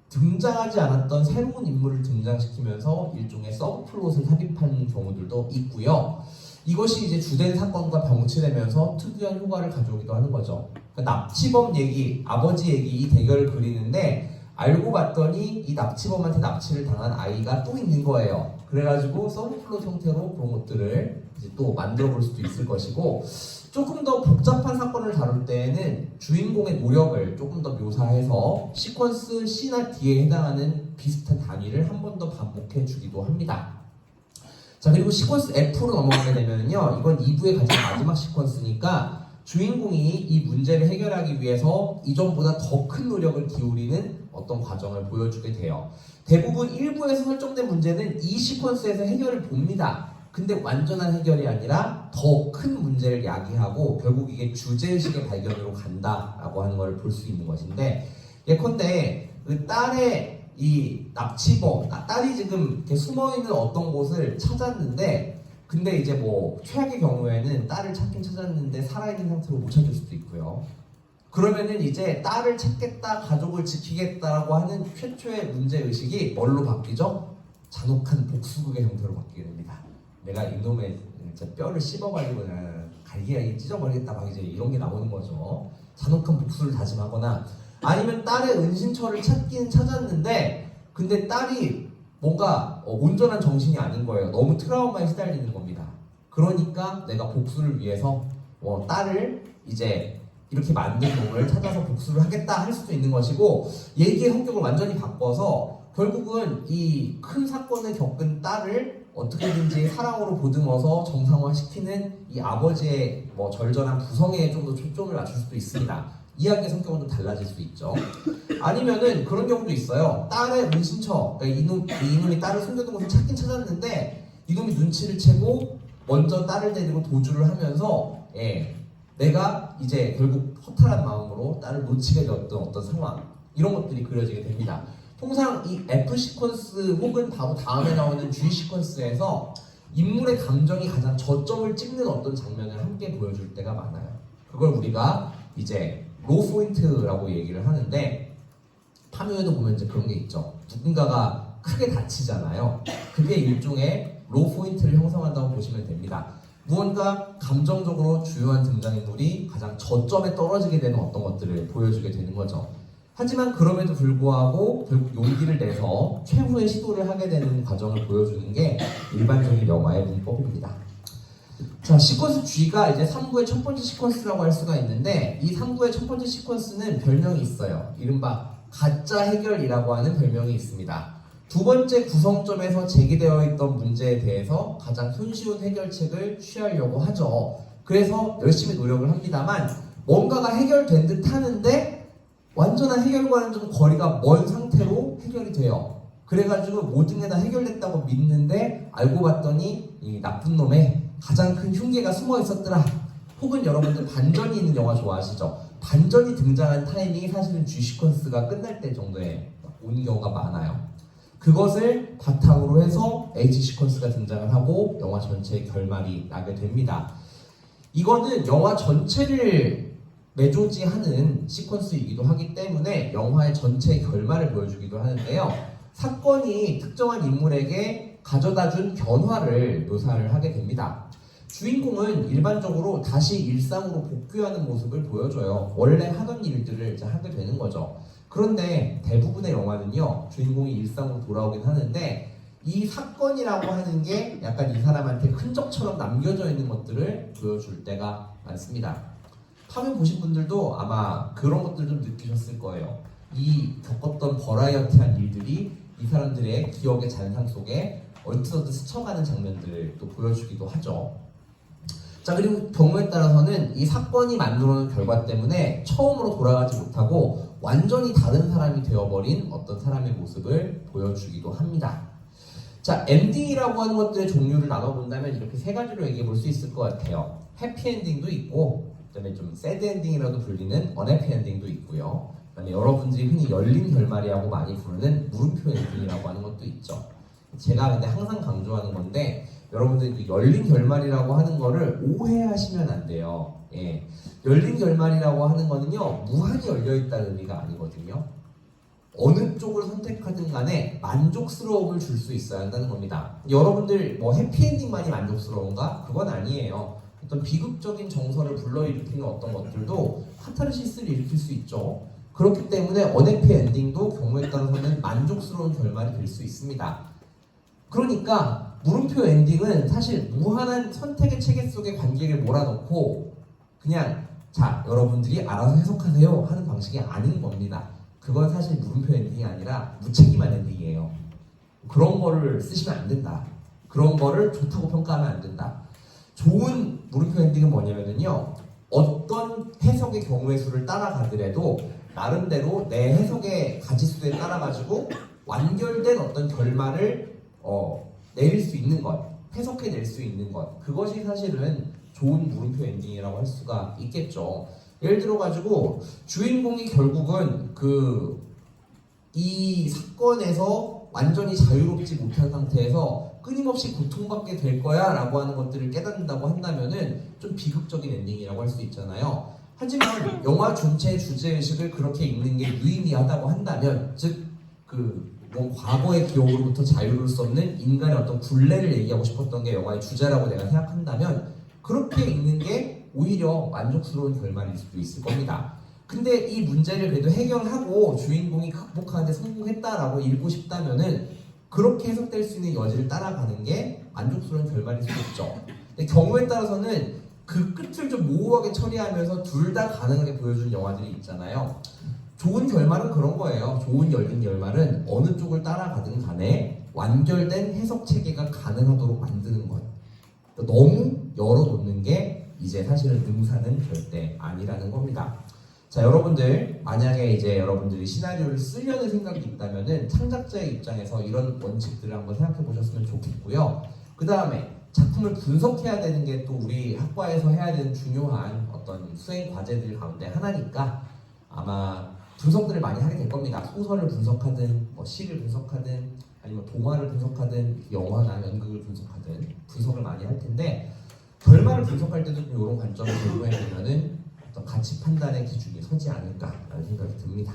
등장하지 않았던 새로운 인물을 등장시키면서 일종의 서브플롯을 삽입하는 경우들도 있고요. 이것이 이제 주된 사건과 병치되면서 특유한 효과를 가져오기도 하는 거죠. 그러니까 납치범 얘기, 아버지 얘기 이 대결을 그리는데 알고 봤더니 이 납치범한테 납치를 당한 아이가 또 있는 거예요. 그래가지고 서브플롯 형태로 그런 것들을 이제 또 만들어 볼 수도 있을 것이고, 조금 더 복잡한 사건을 다룰 때에는 주인공의 노력을 조금 더 묘사해서 시퀀스 C나 D에 해당하는 비슷한 단위를 한 번 더 반복해 주기도 합니다. 자, 그리고 시퀀스 F로 넘어가게 되면요, 이건 2부의 가장 마지막 시퀀스니까 주인공이 이 문제를 해결하기 위해서 이전보다 더 큰 노력을 기울이는 어떤 과정을 보여주게 돼요. 대부분 1부에서 설정된 문제는 이 시퀀스에서 해결을 봅니다. 근데 완전한 해결이 아니라 더 큰 문제를 야기하고 결국 이게 주제의식의 발견으로 간다라고 하는 걸 볼 수 있는 것인데, 예컨대 그 딸의 이 납치범, 딸이 지금 이렇게 숨어있는 어떤 곳을 찾았는데, 근데 이제 최악의 경우에는 딸을 찾긴 찾았는데 살아있는 상태로 못 찾을 수도 있고요. 그러면은 이제 딸을 찾겠다, 가족을 지키겠다라고 하는 최초의 문제의식이 뭘로 바뀌죠? 잔혹한 복수극의 형태로 바뀌게 됩니다. 내가 이놈의 뼈를 씹어가지고 갈기갈기 찢어버리겠다 막 이제 이런 게 나오는 거죠. 잔혹한 복수를 다짐하거나, 아니면 딸의 은신처를 찾긴 찾았는데 근데 딸이 뭔가 온전한 정신이 아닌 거예요. 너무 트라우마에 시달리는 겁니다. 그러니까 내가 복수를 위해서 딸을 이제 이렇게 만든 놈을 찾아서 복수를 하겠다 할 수도 있는 것이고, 얘기의 성격을 완전히 바꿔서 결국은 이 큰 사건을 겪은 딸을 어떻게든지 사랑으로 보듬어서 정상화시키는 이 아버지의 절절한 부성애에 좀 더 초점을 맞출 수도 있습니다. 이야기의 성격은 좀 달라질 수 있죠. 아니면은 그런 경우도 있어요. 딸의 은신처, 그러니까 이놈이 딸을 숨겨둔 곳을 찾긴 찾았는데 이놈이 눈치를 채고 먼저 딸을 데리고 도주를 하면서 내가 이제 결국 허탈한 마음으로 딸을 놓치게 되었던 어떤 상황, 이런 것들이 그려지게 됩니다. 통상 이 F 시퀀스 혹은 바로 다음에 나오는 G 시퀀스에서 인물의 감정이 가장 저점을 찍는 어떤 장면을 함께 보여줄 때가 많아요. 그걸 우리가 이제 로 포인트라고 얘기를 하는데, 파묘에도 보면 이제 그런 게 있죠. 누군가가 크게 다치잖아요. 그게 일종의 로 포인트를 형성한다고 보시면 됩니다. 무언가 감정적으로 주요한 등장인물이 가장 저점에 떨어지게 되는 어떤 것들을 보여주게 되는 거죠. 하지만 그럼에도 불구하고 결국 용기를 내서 최후의 시도를 하게 되는 과정을 보여주는 게 일반적인 영화의 문법입니다. 자, 시퀀스 G가 이제 3부의 첫 번째 시퀀스라고 할 수가 있는데, 이 3부의 첫 번째 시퀀스는 별명이 있어요. 이른바 가짜 해결이라고 하는 별명이 있습니다. 두 번째 구성점에서 제기되어 있던 문제에 대해서 가장 손쉬운 해결책을 취하려고 하죠. 그래서 열심히 노력을 합니다만 뭔가가 해결된 듯 하는데 완전한 해결과는 좀 거리가 먼 상태로 해결이 돼요. 그래가지고 모든 게 다 해결됐다고 믿는데 알고 봤더니 이 나쁜 놈의 가장 큰 흉계가 숨어 있었더라. 혹은 여러분들 반전이 있는 영화 좋아하시죠? 반전이 등장한 타이밍이 사실은 G 시퀀스가 끝날 때 정도에 오는 경우가 많아요. 그것을 바탕으로 해서 H 시퀀스가 등장을 하고 영화 전체의 결말이 나게 됩니다. 이거는 영화 전체를 매조지하는 시퀀스이기도 하기 때문에 영화의 전체의 결말을 보여주기도 하는데요. 사건이 특정한 인물에게 가져다준 변화를 묘사를 하게 됩니다. 주인공은 일반적으로 다시 일상으로 복귀하는 모습을 보여줘요. 원래 하던 일들을 이제 하게 되는 거죠. 그런데 대부분의 영화는요, 주인공이 일상으로 돌아오긴 하는데 이 사건이라고 하는 게 약간 이 사람한테 흔적처럼 남겨져 있는 것들을 보여줄 때가 많습니다. 화면 보신 분들도 아마 그런 것들 좀 느끼셨을 거예요. 이 겪었던 버라이어티한 일들이 이 사람들의 기억의 잔상 속에 얼트어트 스쳐가는 장면들을 또 보여주기도 하죠. 자, 그리고 경우에 따라서는 이 사건이 만들어놓은 결과 때문에 처음으로 돌아가지 못하고 완전히 다른 사람이 되어버린 어떤 사람의 모습을 보여주기도 합니다. 자, 엔딩이라고 하는 것들의 종류를 나눠본다면 이렇게 세 가지로 얘기해 볼 수 있을 것 같아요. 해피엔딩도 있고, 그다음에 좀 새드 엔딩이라도 불리는 언해피 엔딩도 있고요. 그다음에 여러분들이 흔히 열린 결말이라고 많이 부르는 물음표 엔딩이라고 하는 것도 있죠. 제가 근데 항상 강조하는 건데 여러분들이 그 열린 결말이라고 하는 거를 오해하시면 안 돼요. 예. 열린 결말이라고 하는 거는요, 무한히 열려있다는 의미가 아니거든요. 어느 쪽을 선택하든 간에 만족스러움을 줄 수 있어야 한다는 겁니다. 여러분들 뭐 해피엔딩만이 만족스러운가? 그건 아니에요. 어떤 비극적인 정서를 불러일으키는 어떤 것들도 카타르시스를 일으킬 수 있죠. 그렇기 때문에 언해피 엔딩도 경우에 따라서는 만족스러운 결말이 될 수 있습니다. 그러니까 물음표 엔딩은 사실 무한한 선택의 체계 속에 관객을 몰아넣고 그냥 자, 여러분들이 알아서 해석하세요 하는 방식이 아닌 겁니다. 그건 사실 물음표 엔딩이 아니라 무책임한 엔딩이에요. 그런 거를 쓰시면 안 된다. 그런 거를 좋다고 평가하면 안 된다. 좋은 물음표 엔딩은 뭐냐면요, 어떤 해석의 경우의 수를 따라가더라도 나름대로 내 해석의 가지수에 따라가지고 완결된 어떤 결말을 내릴 수 있는 것, 해석해낼 수 있는 것, 그것이 사실은 좋은 물음표 엔딩이라고 할 수가 있겠죠. 예를 들어가지고 주인공이 결국은 이 사건에서 완전히 자유롭지 못한 상태에서 끊임없이 고통받게 될 거야 라고 하는 것들을 깨닫는다고 한다면은 좀 비극적인 엔딩이라고 할 수 있잖아요. 하지만 영화 전체의 주제의식을 그렇게 읽는 게 유의미하다고 한다면, 즉 뭐 과거의 기억으로부터 자유로울 수 없는 인간의 어떤 굴레를 얘기하고 싶었던 게 영화의 주제라고 내가 생각한다면 그렇게 읽는 게 오히려 만족스러운 결말일 수도 있을 겁니다. 근데 이 문제를 그래도 해결하고 주인공이 극복하는데 성공했다라고 읽고 싶다면은 그렇게 해석될 수 있는 여지를 따라가는 게 만족스러운 결말일 수도 있죠. 근데 경우에 따라서는 그 끝을 좀 모호하게 처리하면서 둘 다 가능하게 보여준 영화들이 있잖아요. 좋은 결말은 그런 거예요. 좋은 열린 결말은 어느 쪽을 따라가든 간에 완결된 해석 체계가 가능하도록 만드는 것. 너무 열어놓는 게 이제 사실은 능사는 절대 아니라는 겁니다. 자, 여러분들 만약에 이제 여러분들이 시나리오를 쓰려는 생각이 있다면은 창작자의 입장에서 이런 원칙들을 한번 생각해 보셨으면 좋겠고요. 그 다음에 작품을 분석해야 되는 게 또 우리 학과에서 해야 되는 중요한 어떤 수행 과제들 가운데 하나니까 아마 분석들을 많이 하게 될 겁니다. 소설을 분석하든 뭐 시를 분석하든 아니면 동화를 분석하든 영화나 연극을 분석하든 분석을 많이 할 텐데, 결말을 분석할 때도 좀 이런 관점을 공부해 보면은 어떤 가치 판단의 기준이 서지 않을까라는 생각이 듭니다.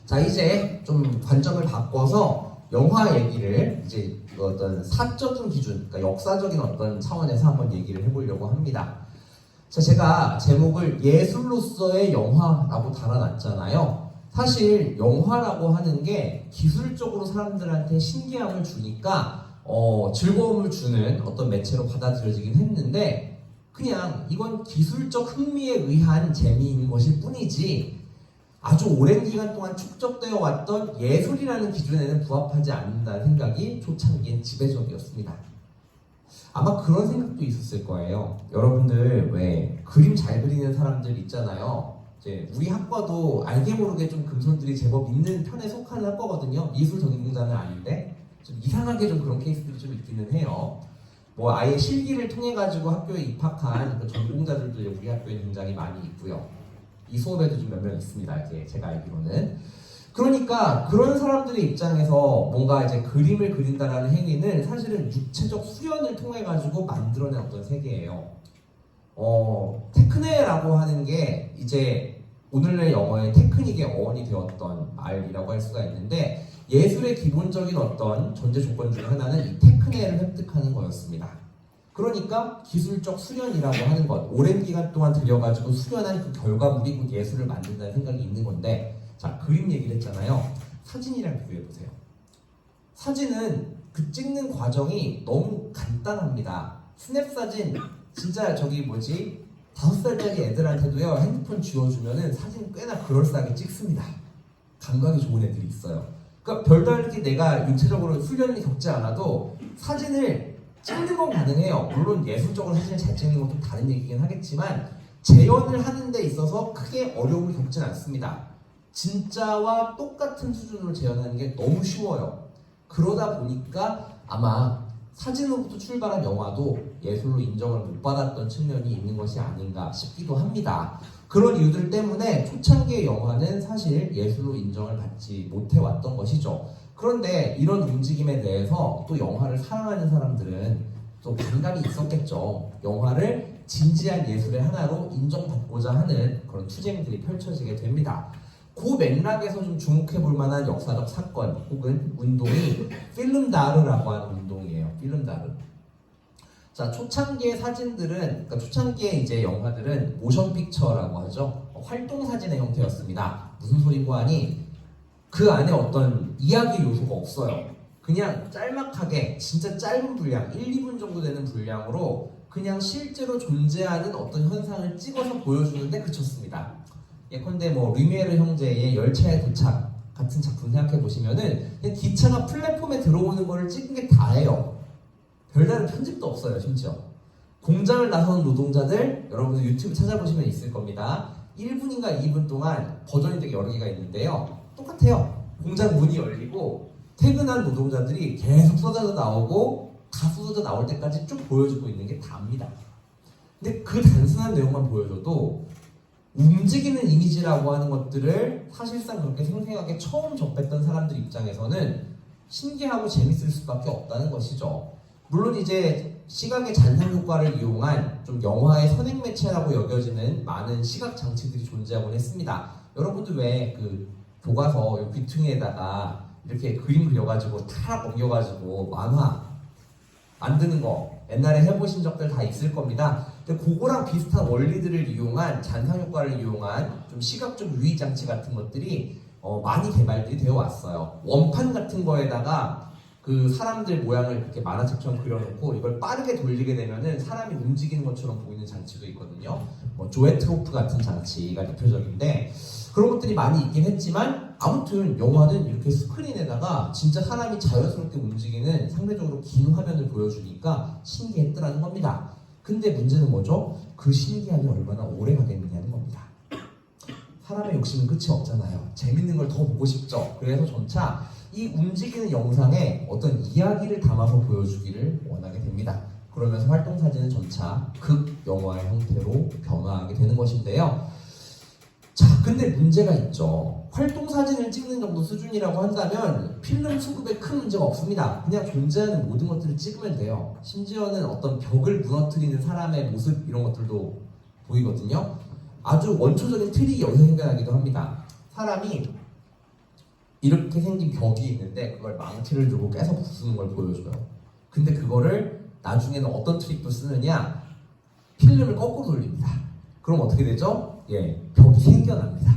자, 이제 좀 관점을 바꿔서 영화 얘기를 이제 어떤 사적인 기준, 그러니까 역사적인 어떤 차원에서 한번 얘기를 해보려고 합니다. 자, 제가 제목을 예술로서의 영화라고 달아놨잖아요. 사실 영화라고 하는 게 기술적으로 사람들한테 신기함을 주니까 즐거움을 주는 어떤 매체로 받아들여지긴 했는데, 그냥 이건 기술적 흥미에 의한 재미인 것일 뿐이지 아주 오랜 기간 동안 축적되어 왔던 예술이라는 기준에는 부합하지 않는다는 생각이 초창기엔 지배적이었습니다. 아마 그런 생각도 있었을 거예요. 여러분들 왜 그림 잘 그리는 사람들 있잖아요. 이제 우리 학과도 알게 모르게 좀 금손들이 제법 있는 편에 속하는 학과거든요. 미술 전공자는 아닌데 좀 이상하게 좀 그런 케이스들이 좀 있기는 해요. 뭐 아예 실기를 통해 가지고 학교에 입학한 그 전공자들도 우리 학교에 굉장히 많이 있고요. 이 수업에도 좀 몇 명 있습니다. 이제 제가 알기로는. 그러니까 그런 사람들의 입장에서 뭔가 이제 그림을 그린다라는 행위는 사실은 육체적 수련을 통해 가지고 만들어낸 어떤 세계예요. 테크네라고 하는 게 이제 오늘날 영어의 테크닉의 어원이 되었던 말이라고 할 수가 있는데, 예술의 기본적인 어떤 전제 조건 중에 하나는 이 테크네를 획득하는 거였습니다. 그러니까 기술적 수련이라고 하는 것, 오랜 기간 동안 들여가지고 수련한 그 결과물이 곧 예술을 만든다는 생각이 있는 건데, 자, 그림 얘기를 했잖아요. 사진이랑 비교해보세요. 사진은 그 찍는 과정이 너무 간단합니다. 스냅 사진, 진짜 저기 뭐지? 5살짜리 애들한테도요, 핸드폰 쥐어주면은 사진 꽤나 그럴싸하게 찍습니다. 감각이 좋은 애들이 있어요. 그러니까 별다르게 내가 육체적으로 훈련을 겪지 않아도 사진을 찍는 건 가능해요. 물론 예술적으로 사진을 잘 찍는 것도 다른 얘기긴 하겠지만 재현을 하는 데 있어서 크게 어려움을 겪진 않습니다. 진짜와 똑같은 수준으로 재현하는 게 너무 쉬워요. 그러다 보니까 아마 사진으로부터 출발한 영화도 예술로 인정을 못 받았던 측면이 있는 것이 아닌가 싶기도 합니다. 그런 이유들 때문에 초창기의 영화는 사실 예술로 인정을 받지 못해왔던 것이죠. 그런데 이런 움직임에 대해서 또 영화를 사랑하는 사람들은 또 반감이 있었겠죠. 영화를 진지한 예술의 하나로 인정받고자 하는 그런 투쟁들이 펼쳐지게 됩니다. 그 맥락에서 좀 주목해 볼 만한 역사적 사건 혹은 운동이 필름다르라고 하는 운동이에요. 필름다르. 자, 초창기의 사진들은, 그러니까 초창기의 이제 영화들은 모션 픽처라고 하죠. 활동 사진의 형태였습니다. 무슨 소리고 하니 그 안에 어떤 이야기 요소가 없어요. 그냥 짤막하게 진짜 짧은 분량, 1, 2분 정도 되는 분량으로 그냥 실제로 존재하는 어떤 현상을 찍어서 보여주는데 그쳤습니다. 예컨대 뭐 르미에르 형제의 열차의 도착 같은 작품 생각해 보시면은 그냥 기차가 플랫폼에 들어오는 거를 찍은 게 다예요. 별다른 편집도 없어요. 심지어 공장을 나서는 노동자들, 여러분들 유튜브 찾아보시면 있을 겁니다. 1분인가 2분 동안 버전이 되게 여러 개가 있는데요. 똑같아요. 공장 문이 열리고 퇴근한 노동자들이 계속 쏟아져 나오고 다 쏟아져 나올 때까지 쭉 보여주고 있는 게 다입니다. 근데 그 단순한 내용만 보여줘도 움직이는 이미지라고 하는 것들을 사실상 그렇게 생생하게 처음 접했던 사람들 입장에서는 신기하고 재밌을 수밖에 없다는 것이죠. 물론 이제 시각의 잔상 효과를 이용한 좀 영화의 선행 매체라고 여겨지는 많은 시각 장치들이 존재하곤 했습니다. 여러분들 왜 그 교과서 귀퉁이에다가 이렇게 그림 그려가지고 탁 옮겨가지고 만화 만드는 거 옛날에 해보신 적들 다 있을 겁니다. 근데 그거랑 비슷한 원리들을 이용한 잔상 효과를 이용한 좀 시각적 유의 장치 같은 것들이 많이 개발들이 되어 왔어요. 원판 같은 거에다가 그 사람들 모양을 이렇게 만화책처럼 그려놓고 이걸 빠르게 돌리게 되면은 사람이 움직이는 것처럼 보이는 장치도 있거든요. 뭐 조에트로프 같은 장치가 대표적인데 그런 것들이 많이 있긴 했지만 아무튼 영화는 이렇게 스크린에다가 진짜 사람이 자연스럽게 움직이는 상대적으로 긴 화면을 보여주니까 신기했더라는 겁니다. 근데 문제는 뭐죠? 그 신기함이 얼마나 오래 가겠느냐는 겁니다. 사람의 욕심은 끝이 없잖아요. 재밌는 걸 더 보고 싶죠. 그래서 점차 이 움직이는 영상에 어떤 이야기를 담아서 보여주기를 원하게 됩니다. 그러면서 활동사진은 점차 극영화의 형태로 변화하게 되는 것인데요. 자, 근데 문제가 있죠. 활동사진을 찍는 정도 수준이라고 한다면 필름 수급에 큰 문제가 없습니다. 그냥 존재하는 모든 것들을 찍으면 돼요. 심지어는 어떤 벽을 무너뜨리는 사람의 모습 이런 것들도 보이거든요. 아주 원초적인 트릭이 여기서 생겨나기도 합니다. 사람이 이렇게 생긴 벽이 있는데 그걸 망치를 들고 깨서 부수는 걸 보여줘요. 근데 그거를 나중에는 어떤 트릭도 쓰느냐? 필름을 거꾸로 돌립니다. 그럼 어떻게 되죠? 예, 벽이 생겨납니다.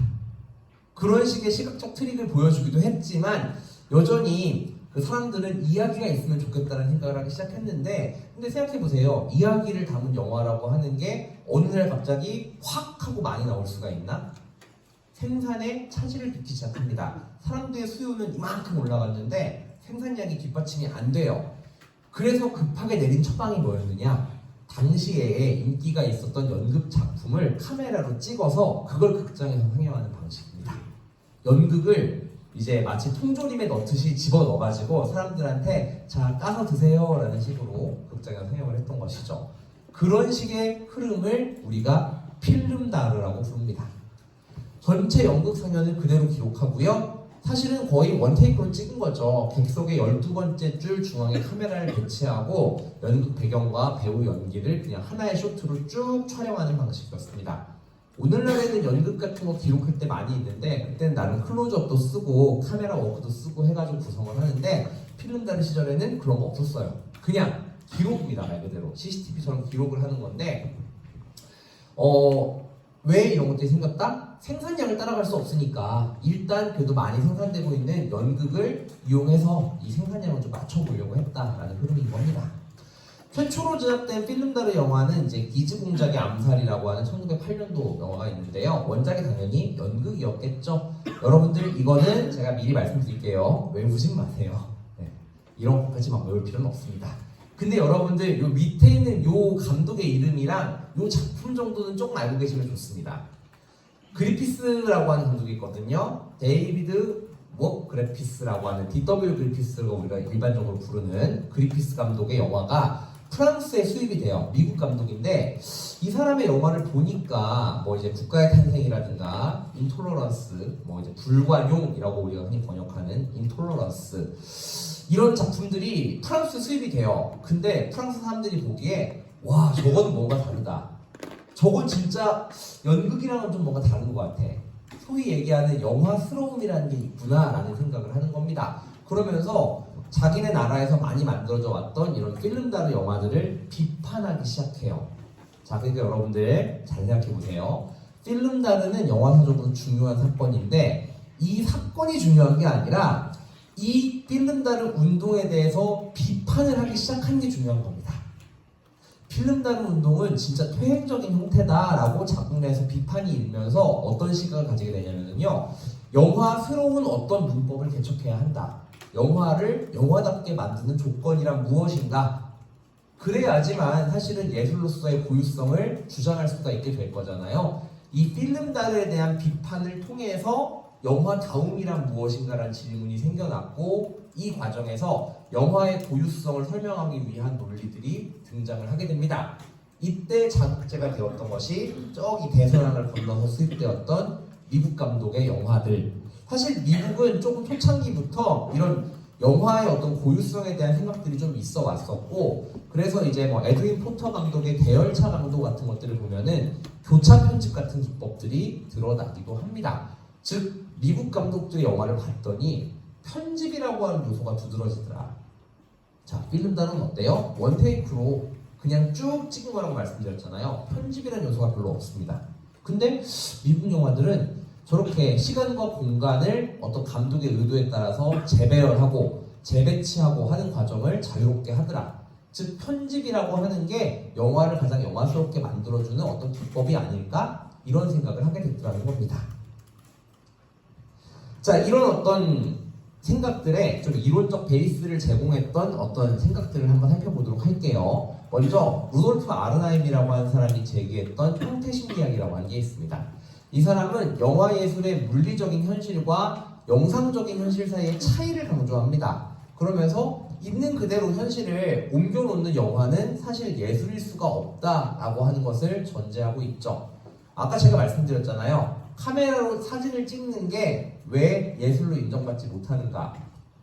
그런 식의 시각적 트릭을 보여주기도 했지만 여전히 그 사람들은 이야기가 있으면 좋겠다는 생각을 하기 시작했는데 근데 생각해보세요. 이야기를 담은 영화라고 하는 게 어느 날 갑자기 확 하고 많이 나올 수가 있나? 생산에 차질을 빚기 시작합니다. 사람들의 수요는 이만큼 올라갔는데 생산량이 뒷받침이 안 돼요. 그래서 급하게 내린 처방이 뭐였느냐? 당시에 인기가 있었던 연극 작품을 카메라로 찍어서 그걸 극장에서 상영하는 방식입니다. 연극을 이제 마치 통조림에 넣듯이 집어넣어가지고 사람들한테 자 까서 드세요 라는 식으로 극장에서 상영을 했던 것이죠. 그런 식의 흐름을 우리가 필름다르라고 부릅니다. 전체 연극 상연을 그대로 기록하고요. 사실은 거의 원테이크로 찍은 거죠. 객석의 12번째 줄 중앙에 카메라를 배치하고 연극 배경과 배우 연기를 그냥 하나의 쇼트로 쭉 촬영하는 방식이었습니다. 오늘날에는 연극 같은 거 기록할 때 많이 있는데 그때는 나름 클로즈업도 쓰고 카메라 워크도 쓰고 해가지고 구성을 하는데 필름다르 시절에는 그런 거 없었어요. 그냥 기록입니다. 말 그대로 CCTV처럼 기록을 하는 건데 왜 이런 것들이 생겼다? 생산량을 따라갈 수 없으니까 일단 그래도 많이 생산되고 있는 연극을 이용해서 이 생산량을 좀 맞춰보려고 했다라는 흐름인 겁니다. 최초로 제작된 필름다르 영화는 이제 기즈공작의 암살이라고 하는 1908년도 영화가 있는데요. 원작이 당연히 연극이었겠죠. 여러분들 이거는 제가 미리 말씀드릴게요. 외우지 마세요. 네. 이런 것까지 막 외울 필요는 없습니다. 근데 여러분들 요 밑에 있는 요 감독의 이름이랑 요 작품 정도는 조금 알고 계시면 좋습니다. 그리피스라고 하는 감독이 있거든요. 데이비드 그래피스라고 하는 D.W. 그리피스가 우리가 일반적으로 부르는 그리피스 감독의 영화가 프랑스에 수입이 돼요. 미국 감독인데 이 사람의 영화를 보니까 뭐 이제 국가의 탄생이라든가 인톨러런스, 뭐 이제 불관용이라고 우리가 흔히 번역하는 인톨러런스 이런 작품들이 프랑스에 수입이 돼요. 근데 프랑스 사람들이 보기에 와 저건 뭔가 다르다. 저건 진짜 연극이랑은 좀 뭔가 다른 것 같아. 소위 얘기하는 영화스러움이라는 게 있구나 라는 생각을 하는 겁니다. 그러면서 자기네 나라에서 많이 만들어져 왔던 이런 필름다르 영화들을 비판하기 시작해요. 자, 그러니까 여러분들 잘 생각해 보세요. 필름다르는 영화사적으로 중요한 사건인데 이 사건이 중요한 게 아니라 이 필름다르 운동에 대해서 비판을 하기 시작한 게 중요한 겁니다. 필름다르 운동은 진짜 퇴행적인 형태다라고 작품 내에서 비판이 일면서 어떤 시각을 가지게 되냐면요. 영화스러운 어떤 문법을 개척해야 한다. 영화를 영화답게 만드는 조건이란 무엇인가? 그래야지만 사실은 예술로서의 고유성을 주장할 수가 있게 될 거잖아요. 이 필름다르에 대한 비판을 통해서 영화다움이란 무엇인가라는 질문이 생겨났고 이 과정에서 영화의 고유성을 설명하기 위한 논리들이 등장을 하게 됩니다. 이때 자극제가 되었던 것이 저기 대서양을 건너서 수입되었던 미국 감독의 영화들. 사실 미국은 조금 초창기부터 이런 영화의 어떤 고유성에 대한 생각들이 좀 있어 왔었고 그래서 이제 뭐 에드윈 포터 감독의 대열차 강도 같은 것들을 보면은 교차 편집 같은 기법들이 드러나기도 합니다. 즉 미국 감독들의 영화를 봤더니 편집이라고 하는 요소가 두드러지더라. 자, 필름다르는 어때요? 원테이크로 그냥 쭉 찍은 거라고 말씀드렸잖아요. 편집이라는 요소가 별로 없습니다. 근데 미국 영화들은 저렇게 시간과 공간을 어떤 감독의 의도에 따라서 재배열하고 재배치하고 하는 과정을 자유롭게 하더라. 즉 편집이라고 하는 게 영화를 가장 영화스럽게 만들어주는 어떤 기법이 아닐까? 이런 생각을 하게 됐더라는 겁니다. 자, 이런 어떤 생각들의 좀 이론적 베이스를 제공했던 어떤 생각들을 한번 살펴보도록 할게요. 먼저 루돌프 아르나임이라고 하는 사람이 제기했던 형태심리학이라고 하는 게 있습니다. 이 사람은 영화 예술의 물리적인 현실과 영상적인 현실 사이의 차이를 강조합니다. 그러면서 있는 그대로 현실을 옮겨놓는 영화는 사실 예술일 수가 없다라고 하는 것을 전제하고 있죠. 아까 제가 말씀드렸잖아요. 카메라로 사진을 찍는 게 왜 예술로 인정받지 못하는가?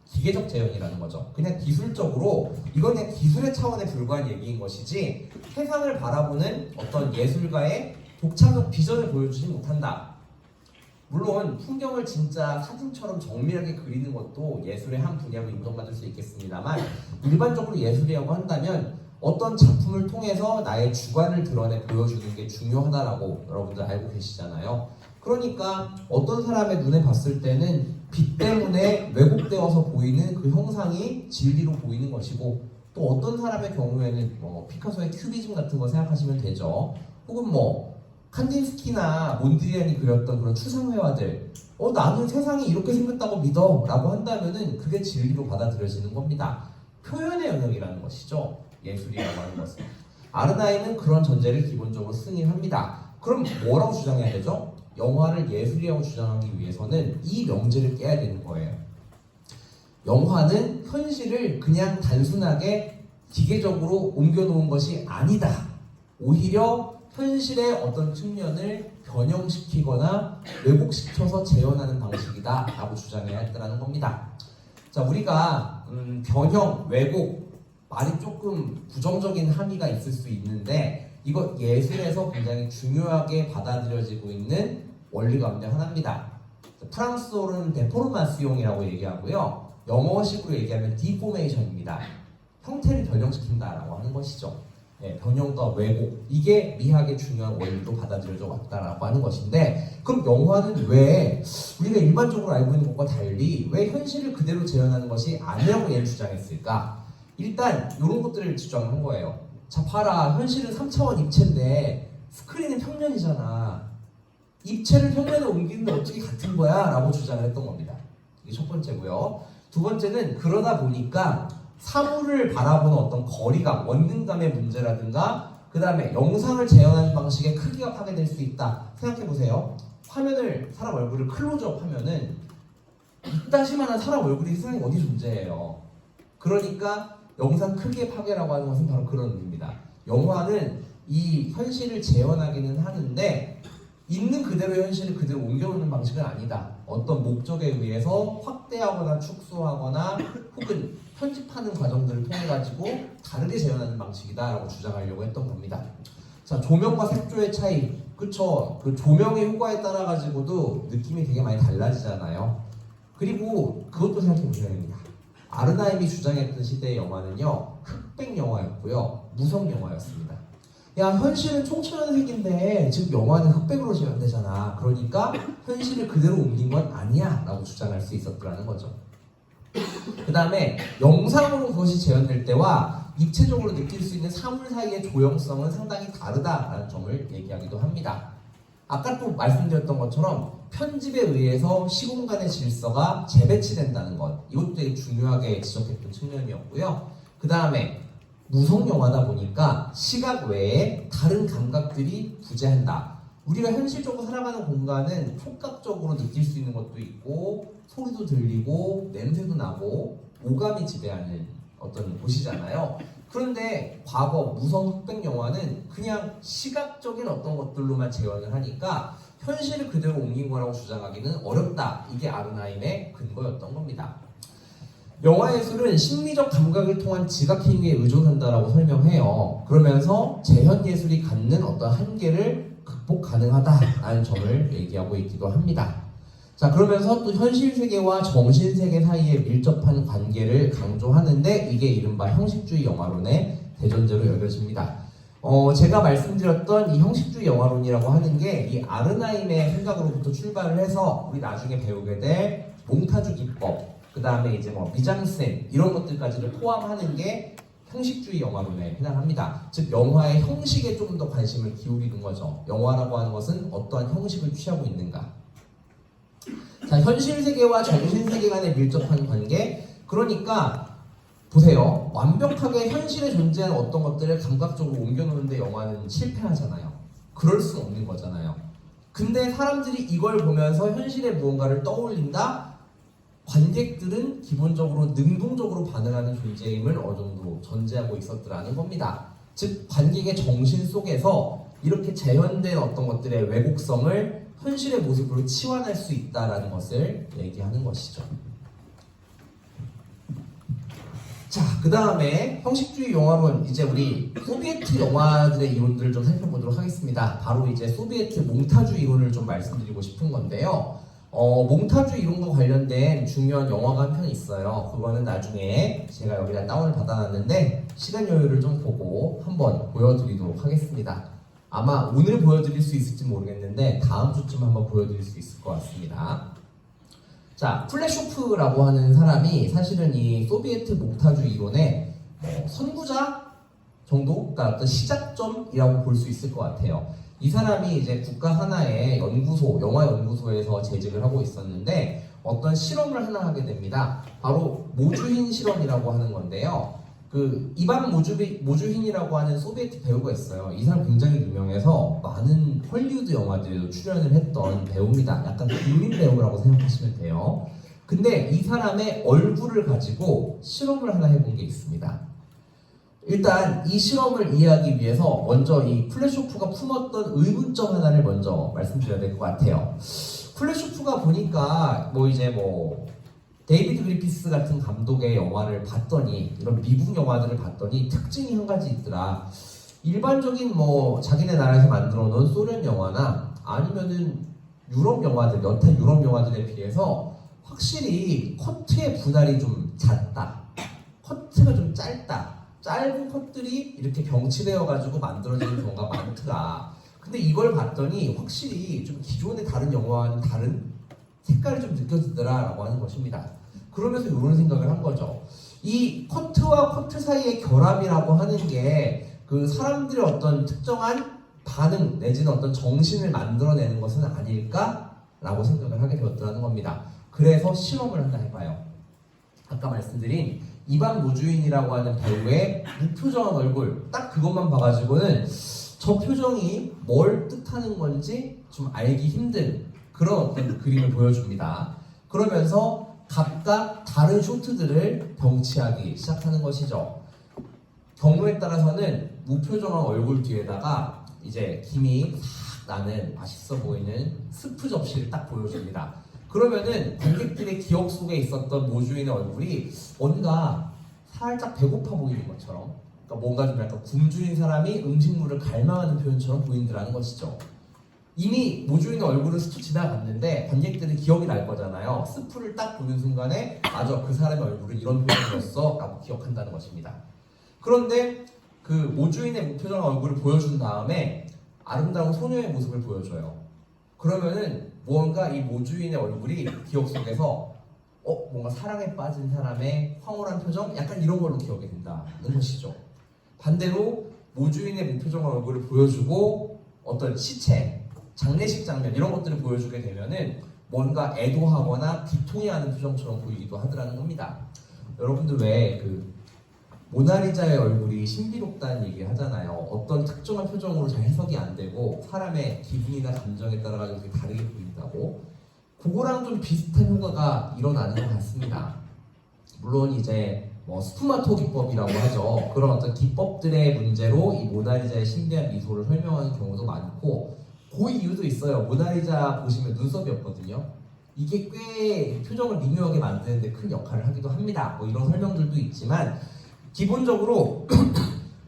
기계적 재현이라는 거죠. 그냥 기술적으로 이건 그냥 기술의 차원에 불과한 얘기인 것이지 세상을 바라보는 어떤 예술가의 독창적 비전을 보여주지 못한다. 물론 풍경을 진짜 사진처럼 정밀하게 그리는 것도 예술의 한 분야로 인정받을 수 있겠습니다만 일반적으로 예술이라고 한다면 어떤 작품을 통해서 나의 주관을 드러내 보여주는 게 중요하다라고 여러분들 알고 계시잖아요. 그러니까 어떤 사람의 눈에 봤을 때는 빛 때문에 왜곡되어서 보이는 그 형상이 진리로 보이는 것이고 또 어떤 사람의 경우에는 뭐 피카소의 큐비즘 같은 거 생각하시면 되죠. 혹은 뭐 칸딘스키나 몬드리안이 그렸던 그런 추상회화들 나는 세상이 이렇게 생겼다고 믿어 라고 한다면은 그게 진리로 받아들여지는 겁니다. 표현의 영역이라는 것이죠. 예술이라고 하는 것은. 아르나임은 그런 전제를 기본적으로 승인합니다. 그럼 뭐라고 주장해야 되죠? 영화를 예술이라고 주장하기 위해서는 이 명제를 깨야 되는 거예요. 영화는 현실을 그냥 단순하게 기계적으로 옮겨놓은 것이 아니다. 오히려 현실의 어떤 측면을 변형시키거나 왜곡시켜서 재현하는 방식이다 라고 주장해야 했다는 겁니다. 자, 우리가 변형, 왜곡 말이 조금 부정적인 함의가 있을 수 있는데 이거 예술에서 굉장히 중요하게 받아들여지고 있는 원리 가운데 하나입니다. 프랑스어로는 데포르마시옹이라고 얘기하고요. 영어식으로 얘기하면 디포메이션입니다. 형태를 변형시킨다라고 하는 것이죠. 네, 변형과 왜곡, 이게 미학의 중요한 원리로 받아들여져 왔다라고 하는 것인데, 그럼 영화는 왜 우리가 일반적으로 알고 있는 것과 달리 왜 현실을 그대로 재현하는 것이 아니라고 얘를 주장했을까? 일단 이런 것들을 주장한 거예요. 자, 봐라, 현실은 3차원 입체인데 스크린은 평면이잖아. 입체를 평면에 옮기는데 어떻게 같은 거야? 라고 주장을 했던 겁니다. 이게 첫 번째고요. 두 번째는 그러다 보니까 사물을 바라보는 어떤 거리감, 원근감의 문제라든가, 그 다음에 영상을 재현하는 방식의 크기가 파괴될 수 있다. 생각해보세요. 화면을, 사람 얼굴을 클로즈업 하면은 이따시만한 사람 얼굴이 세상에 어디 존재해요. 그러니까 영상 크기의 파괴라고 하는 것은 바로 그런 의미입니다. 영화는 이 현실을 재현하기는 하는데 있는 그대로 현실을 그대로 옮겨오는 방식은 아니다. 어떤 목적에 의해서 확대하거나 축소하거나 혹은 편집하는 과정들을 통해 가지고 다르게 재현하는 방식이다라고 주장하려고 했던 겁니다. 자, 조명과 색조의 차이, 그쵸? 그 조명의 효과에 따라 가지고도 느낌이 되게 많이 달라지잖아요. 그리고 그것도 생각해 보셔야 됩니다. 아르나임이 주장했던 시대의 영화는요, 흑백 영화였고요, 무성 영화였습니다. 야, 현실은 총천연색인데 지금 영화는 흑백으로 재현되잖아. 그러니까 현실을 그대로 옮긴 건 아니야 라고 주장할 수 있었더라는 거죠. 그 다음에 영상으로 그것이 재현될 때와 입체적으로 느낄 수 있는 사물 사이의 조형성은 상당히 다르다라는 점을 얘기하기도 합니다. 아까 또 말씀드렸던 것처럼 편집에 의해서 시공간의 질서가 재배치된다는 것, 이것도 되게 중요하게 지적했던 측면이었고요. 그 다음에 무성 영화다 보니까 시각 외에 다른 감각들이 부재한다. 우리가 현실적으로 살아가는 공간은 촉각적으로 느낄 수 있는 것도 있고 소리도 들리고 냄새도 나고 오감이 지배하는 어떤 곳이잖아요. 그런데 과거 무성 흑백 영화는 그냥 시각적인 어떤 것들로만 재현을 하니까 현실을 그대로 옮긴 거라고 주장하기는 어렵다. 이게 아르나임의 근거였던 겁니다. 영화 예술은 심리적 감각을 통한 지각 행위에 의존한다라고 설명해요. 그러면서 재현 예술이 갖는 어떤 한계를 극복 가능하다라는 점을 얘기하고 있기도 합니다. 자, 그러면서 또 현실 세계와 정신 세계 사이에 밀접한 관계를 강조하는데 이게 이른바 형식주의 영화론의 대전제로 여겨집니다. 제가 말씀드렸던 이 형식주의 영화론이라고 하는 게 이 아르나임의 생각으로부터 출발을 해서 우리 나중에 배우게 될 몽타주 기법, 그 다음에 이제 뭐 미장센 이런 것들까지를 포함하는 게 형식주의 영화론에 해당합니다. 즉 영화의 형식에 좀 더 관심을 기울이는 거죠. 영화라고 하는 것은 어떠한 형식을 취하고 있는가. 자, 현실 세계와 정신 세계 간의 밀접한 관계. 그러니까 보세요. 완벽하게 현실에 존재하는 어떤 것들을 감각적으로 옮겨놓는데 영화는 실패하잖아요. 그럴 수 없는 거잖아요. 근데 사람들이 이걸 보면서 현실에 무언가를 떠올린다? 관객들은 기본적으로 능동적으로 반응하는 존재임을 어느 정도 전제하고 있었더라는 겁니다. 즉 관객의 정신 속에서 이렇게 재현된 어떤 것들의 왜곡성을 현실의 모습으로 치환할 수 있다는 것을 얘기하는 것이죠. 자, 그 다음에 형식주의 영화론, 이제 우리 소비에트 영화들의 이론들을 좀 살펴보도록 하겠습니다. 바로 이제 소비에트 몽타주 이론을 좀 말씀드리고 싶은 건데요. 몽타주 이론과 관련된 중요한 영화가 한 편 있어요. 그거는 나중에 제가 여기다 다운을 받아놨는데 시간 여유를 좀 보고 한번 보여드리도록 하겠습니다. 아마 오늘 보여드릴 수 있을지 모르겠는데 다음 주쯤 한번 보여드릴 수 있을 것 같습니다. 자, 플레쇼프라고 하는 사람이 사실은 이 소비에트 몽타주 이론의 선구자 정도? 그러니까 어떤 시작점이라고 볼 수 있을 것 같아요. 이 사람이 이제 국가 하나의 연구소, 영화 연구소에서 재직을 하고 있었는데 어떤 실험을 하나 하게 됩니다. 바로 모주힌 실험이라고 하는 건데요. 그 이반 모주힌이라고 하는 소비에트 배우가 있어요. 이 사람 굉장히 유명해서 많은 헐리우드 영화들에도 출연을 했던 배우입니다. 약간 국민 배우라고 생각하시면 돼요. 근데 이 사람의 얼굴을 가지고 실험을 하나 해본 게 있습니다. 일단 이 실험을 이해하기 위해서 먼저 이 플레쇼프가 품었던 의문점 하나를 먼저 말씀드려야 될 것 같아요. 플레쇼프가 보니까 데이비드 그리피스 같은 감독의 영화를 봤더니, 이런 미국 영화들을 봤더니 특징이 한 가지 있더라. 일반적인 뭐 자기네 나라에서 만들어 놓은 소련 영화나 아니면은 유럽 영화들, 여타 유럽 영화들에 비해서 확실히 커트의 분할이 좀 잦다. 커트가 좀 짧다. 짧은 컷들이 이렇게 병치되어 가지고 만들어지는 경우가 많더라. 근데 이걸 봤더니 확실히 좀 기존의 다른 영화와는 다른 색깔이 좀 느껴지더라라고 하는 것입니다. 그러면서 이런 생각을 한 거죠. 이 커트와 커트 사이의 결합이라고 하는 게 그 사람들의 어떤 특정한 반응 내지는 어떤 정신을 만들어내는 것은 아닐까라고 생각을 하게 되었다는 겁니다. 그래서 실험을 하나 해봐요. 아까 말씀드린 이반 노주인이라고 하는 배우의 무표정한 얼굴 딱 그것만 봐가지고는 저 표정이 뭘 뜻하는 건지 좀 알기 힘든 그런 어떤 그림을 보여줍니다. 그러면서 각각 다른 쇼트들을 병치하기 시작하는 것이죠. 경우에 따라서는 무표정한 얼굴 뒤에다가 이제 김이 싹 나는 맛있어 보이는 스프 접시를 딱 보여줍니다. 그러면은 관객들의 기억 속에 있었던 모주인의 얼굴이 뭔가 살짝 배고파 보이는 것처럼, 그러니까 뭔가 좀 약간 굶주린 사람이 음식물을 갈망하는 표현처럼 보인다는 것이죠. 이미 모주인의 얼굴은 스쳐 지나갔는데 관객들은 기억이 날 거잖아요. 스프를 딱 보는 순간에 맞아, 그 사람의 얼굴은 이런 표정이었어 라고 기억한다는 것입니다. 그런데 그 모주인의 무표정한 얼굴을 보여준 다음에 아름다운 소녀의 모습을 보여줘요. 그러면은 뭔가 이 모주인의 얼굴이 기억 속에서 뭔가 사랑에 빠진 사람의 황홀한 표정? 약간 이런 걸로 기억이 된다는 것이죠. 반대로 모주인의 무표정한 얼굴을 보여주고 어떤 시체, 장례식 장면 이런 것들을 보여주게 되면은 뭔가 애도하거나 비통해하는 표정처럼 보이기도 하더라는 겁니다. 여러분들 왜 그 모나리자의 얼굴이 신비롭다는 얘기를 하잖아요. 어떤 특정한 표정으로 잘 해석이 안 되고 사람의 기분이나 감정에 따라 가지고 되게 다르게 보인다고. 그거랑 좀 비슷한 효과가 일어나는 것 같습니다. 물론 이제 뭐 스푸마토 기법이라고 하죠. 그런 어떤 기법들의 문제로 이 모나리자의 신비한 미소를 설명하는 경우도 많고, 그 이유도 있어요. 모나리자 보시면 눈썹이 없거든요. 이게 꽤 표정을 미묘하게 만드는데 큰 역할을 하기도 합니다. 뭐 이런 설명들도 있지만 기본적으로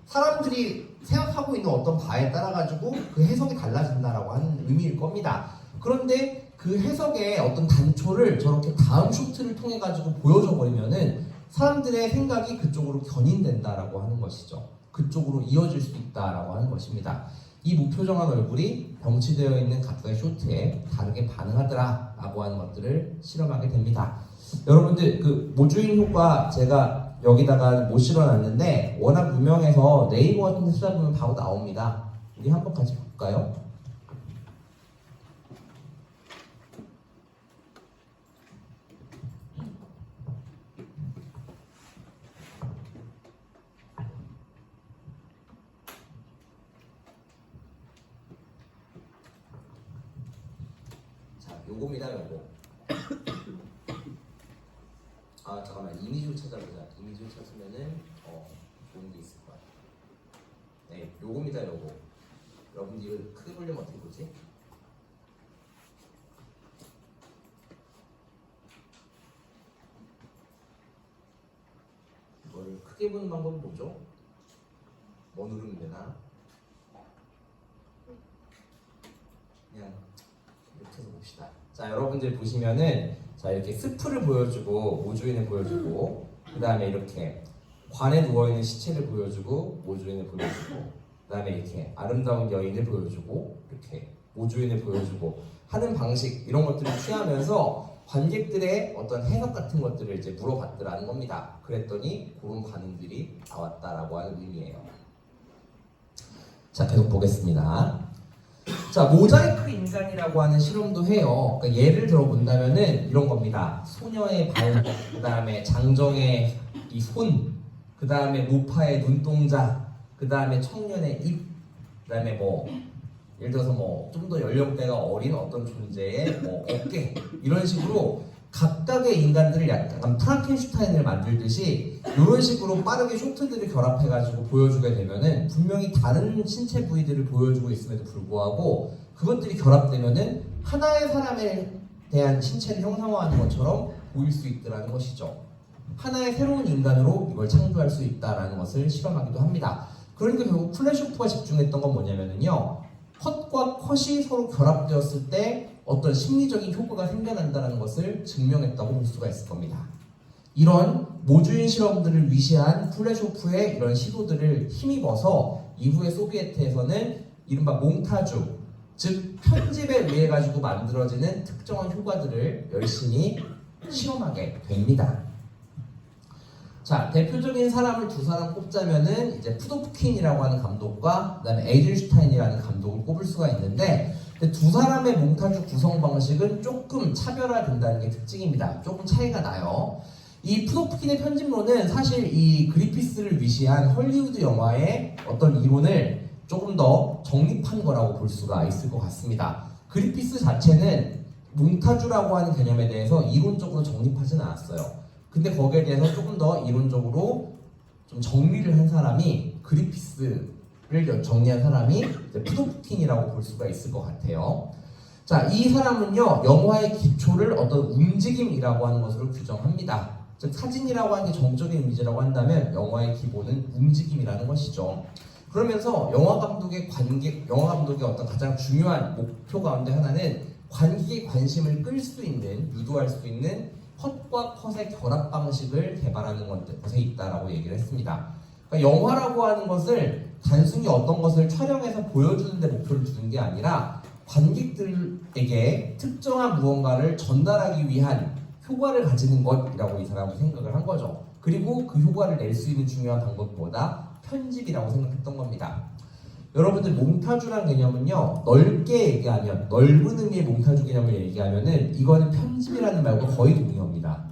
사람들이 생각하고 있는 어떤 바에 따라 가지고 그 해석이 달라진다라고 하는 의미일 겁니다. 그런데 그 해석의 어떤 단초를 저렇게 다음 쇼트를 통해 가지고 보여줘 버리면은 사람들의 생각이 그쪽으로 견인된다라고 하는 것이죠. 그쪽으로 이어질 수 있다라고 하는 것입니다. 이 무표정한 얼굴이 병치되어 있는 각각의 쇼트에 다르게 반응하더라라고 하는 것들을 실험하게 됩니다. 여러분들 그 모주인 효과 제가 여기다가 못 실어놨는데 워낙 유명해서 네이버 같은 데 찾아보면 바로 나옵니다. 우리 한번 같이 볼까요? 자, 요겁니다, 요거. 아, 잠깐만, 이미지로 찾아보자. 이미지로 찾으면은 좋은 게 있을 것 같아. 네, 요겁니다, 요거. 여러분 이거 크게 보려면 어떻게 보지? 이걸 크게 보는 방법은 뭐죠? 뭐 누르면 되나? 그냥 이렇게 해서 봅시다. 자, 여러분들 보시면은 자, 이렇게 스프를 보여주고 모주인을 보여주고, 그 다음에 이렇게 관에 누워있는 시체를 보여주고 모주인을 보여주고, 그 다음에 이렇게 아름다운 여인을 보여주고 이렇게 모주인을 보여주고 하는 방식, 이런 것들을 취하면서 관객들의 어떤 해석 같은 것들을 이제 물어봤더라는 겁니다. 그랬더니 그런 반응들이 나왔다라고 하는 의미예요. 자, 계속 보겠습니다. 자, 모자이크 인간이라고 하는 실험도 해요. 그러니까 예를 들어 본다면은 이런 겁니다. 소녀의 발, 그 다음에 장정의 이 손, 그 다음에 무파의 눈동자, 그 다음에 청년의 입, 그 다음에 뭐 예를 들어서 뭐 좀 더 연령대가 어린 어떤 존재의 뭐 어깨, 이런 식으로 각각의 인간들을 약간 프랑켄슈타인을 만들듯이 이런 식으로 빠르게 쇼트들을 결합해가지고 보여주게 되면은 분명히 다른 신체 부위들을 보여주고 있음에도 불구하고 그것들이 결합되면은 하나의 사람에 대한 신체를 형상화하는 것처럼 보일 수 있다는 것이죠. 하나의 새로운 인간으로 이걸 창조할 수 있다는 것을 실험하기도 합니다. 그러니까 결국 플래시오프가 집중했던 건 뭐냐면요, 컷과 컷이 서로 결합되었을 때 어떤 심리적인 효과가 생겨난다는 것을 증명했다고 볼 수가 있을 겁니다. 이런 모주인 실험들을 위시한 플래시오프의 이런 시도들을 힘입어서 이후에 소비에트에서는 이른바 몽타주, 즉 편집에 의해 가지고 만들어지는 특정한 효과들을 열심히 실험하게 됩니다. 자, 대표적인 사람을 두 사람 꼽자면은 이제 푸도프킨이라고 하는 감독과 그다음에 에이젠슈타인이라는 감독을 꼽을 수가 있는데, 두 사람의 몽타주 구성 방식은 조금 차별화된다는 게 특징입니다. 조금 차이가 나요. 이 푸도프킨의 편집론은 사실 이 그리피스를 위시한 헐리우드 영화의 어떤 이론을 조금 더 정립한 거라고 볼 수가 있을 것 같습니다. 그리피스 자체는 몽타주라고 하는 개념에 대해서 이론적으로 정립하지는 않았어요. 근데 거기에 대해서 조금 더 이론적으로 좀 정리를 한 사람이, 그리피스를 정리한 사람이 푸도프킨이라고 볼 수가 있을 것 같아요. 자, 이 사람은요, 영화의 기초를 어떤 움직임이라고 하는 것으로 규정합니다. 즉 사진이라고 하는 게 정적인 이미지라고 한다면 영화의 기본은 움직임이라는 것이죠. 그러면서 영화 감독의 어떤 가장 중요한 목표 가운데 하나는 관객의 관심을 끌 수 있는, 유도할 수 있는 컷과 컷의 결합 방식을 개발하는 것에 있다라고 얘기를 했습니다. 그러니까 영화라고 하는 것을 단순히 어떤 것을 촬영해서 보여주는 데 목표를 두는 게 아니라 관객들에게 특정한 무언가를 전달하기 위한 효과를 가지는 것이라고 이 사람은 생각을 한 거죠. 그리고 그 효과를 낼 수 있는 중요한 방법보다 편집이라고 생각했던 겁니다. 여러분들 몽타주라는 개념은요, 넓게 얘기하면, 넓은 의미의 몽타주 개념을 얘기하면은 이거는 편집이라는 말과 거의 동의합니다.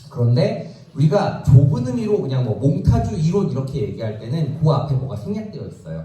그런데 우리가 좁은 의미로 그냥 뭐 몽타주 이론 이렇게 얘기할 때는 그 앞에 뭐가 생략되어 있어요.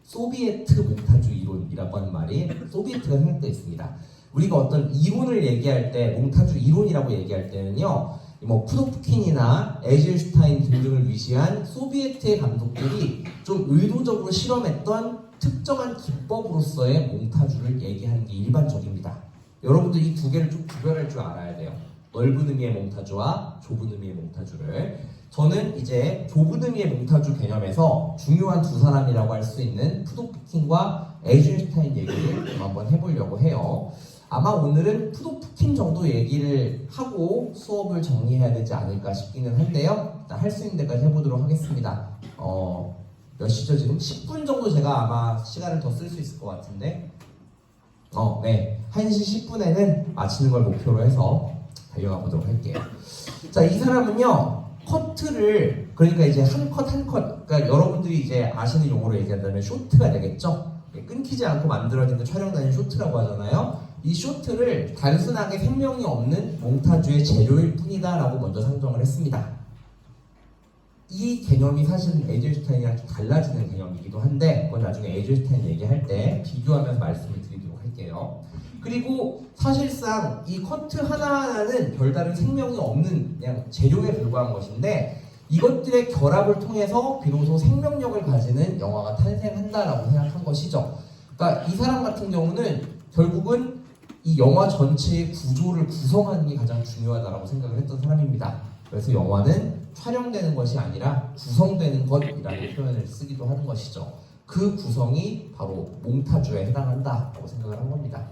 소비에트 몽타주 이론이라고 하는 말이, 소비에트가 생략되어 있습니다. 우리가 어떤 이론을 얘기할 때, 몽타주 이론이라고 얘기할 때는요, 뭐 푸도프킨이나 에이젠슈타인 등등을 위시한 소비에트의 감독들이 좀 의도적으로 실험했던 특정한 기법으로서의 몽타주를 얘기하는 게 일반적입니다. 여러분들 이 두 개를 좀 구별할 줄 알아야 돼요. 넓은 의미의 몽타주와 좁은 의미의 몽타주를. 저는 이제 좁은 의미의 몽타주 개념에서 중요한 두 사람이라고 할 수 있는 푸도프킨과 에이젠슈타인 얘기를 좀 한번 해보려고 해요. 아마 오늘은 푸도프킨 정도 얘기를 하고 수업을 정리해야 되지 않을까 싶기는 한데요. 일단 할 수 있는 데까지 해보도록 하겠습니다. 몇 시죠 지금? 10분 정도 제가 아마 시간을 더 쓸 수 있을 것 같은데, 네, 1시 10분에는 마치는 걸 목표로 해서 달려가 보도록 할게요. 자, 이 사람은요, 커트를, 그러니까 이제 한 컷 한 컷, 그러니까 여러분들이 이제 아시는 용어로 얘기한다면 쇼트가 되겠죠? 끊기지 않고 만들어지는 촬영단위 쇼트라고 하잖아요. 이 쇼트를 단순하게 생명이 없는 몽타주의 재료일 뿐이다 라고 먼저 상정을 했습니다. 이 개념이 사실은 에이젠슈타인이랑 좀 달라지는 개념이기도 한데, 그건 나중에 에이젠슈타인 얘기할 때 비교하면서 말씀을 드리도록 할게요. 그리고 사실상 이 커트 하나하나는 별다른 생명이 없는 그냥 재료에 불과한 것인데, 이것들의 결합을 통해서 비로소 생명력을 가지는 영화가 탄생한다라고 생각한 것이죠. 그러니까 이 사람 같은 경우는 결국은 이 영화 전체의 구조를 구성하는 게 가장 중요하다고 생각을 했던 사람입니다. 그래서 영화는 촬영되는 것이 아니라 구성되는 것이라는 표현을 쓰기도 하는 것이죠. 그 구성이 바로 몽타주에 해당한다고 생각을 한 겁니다.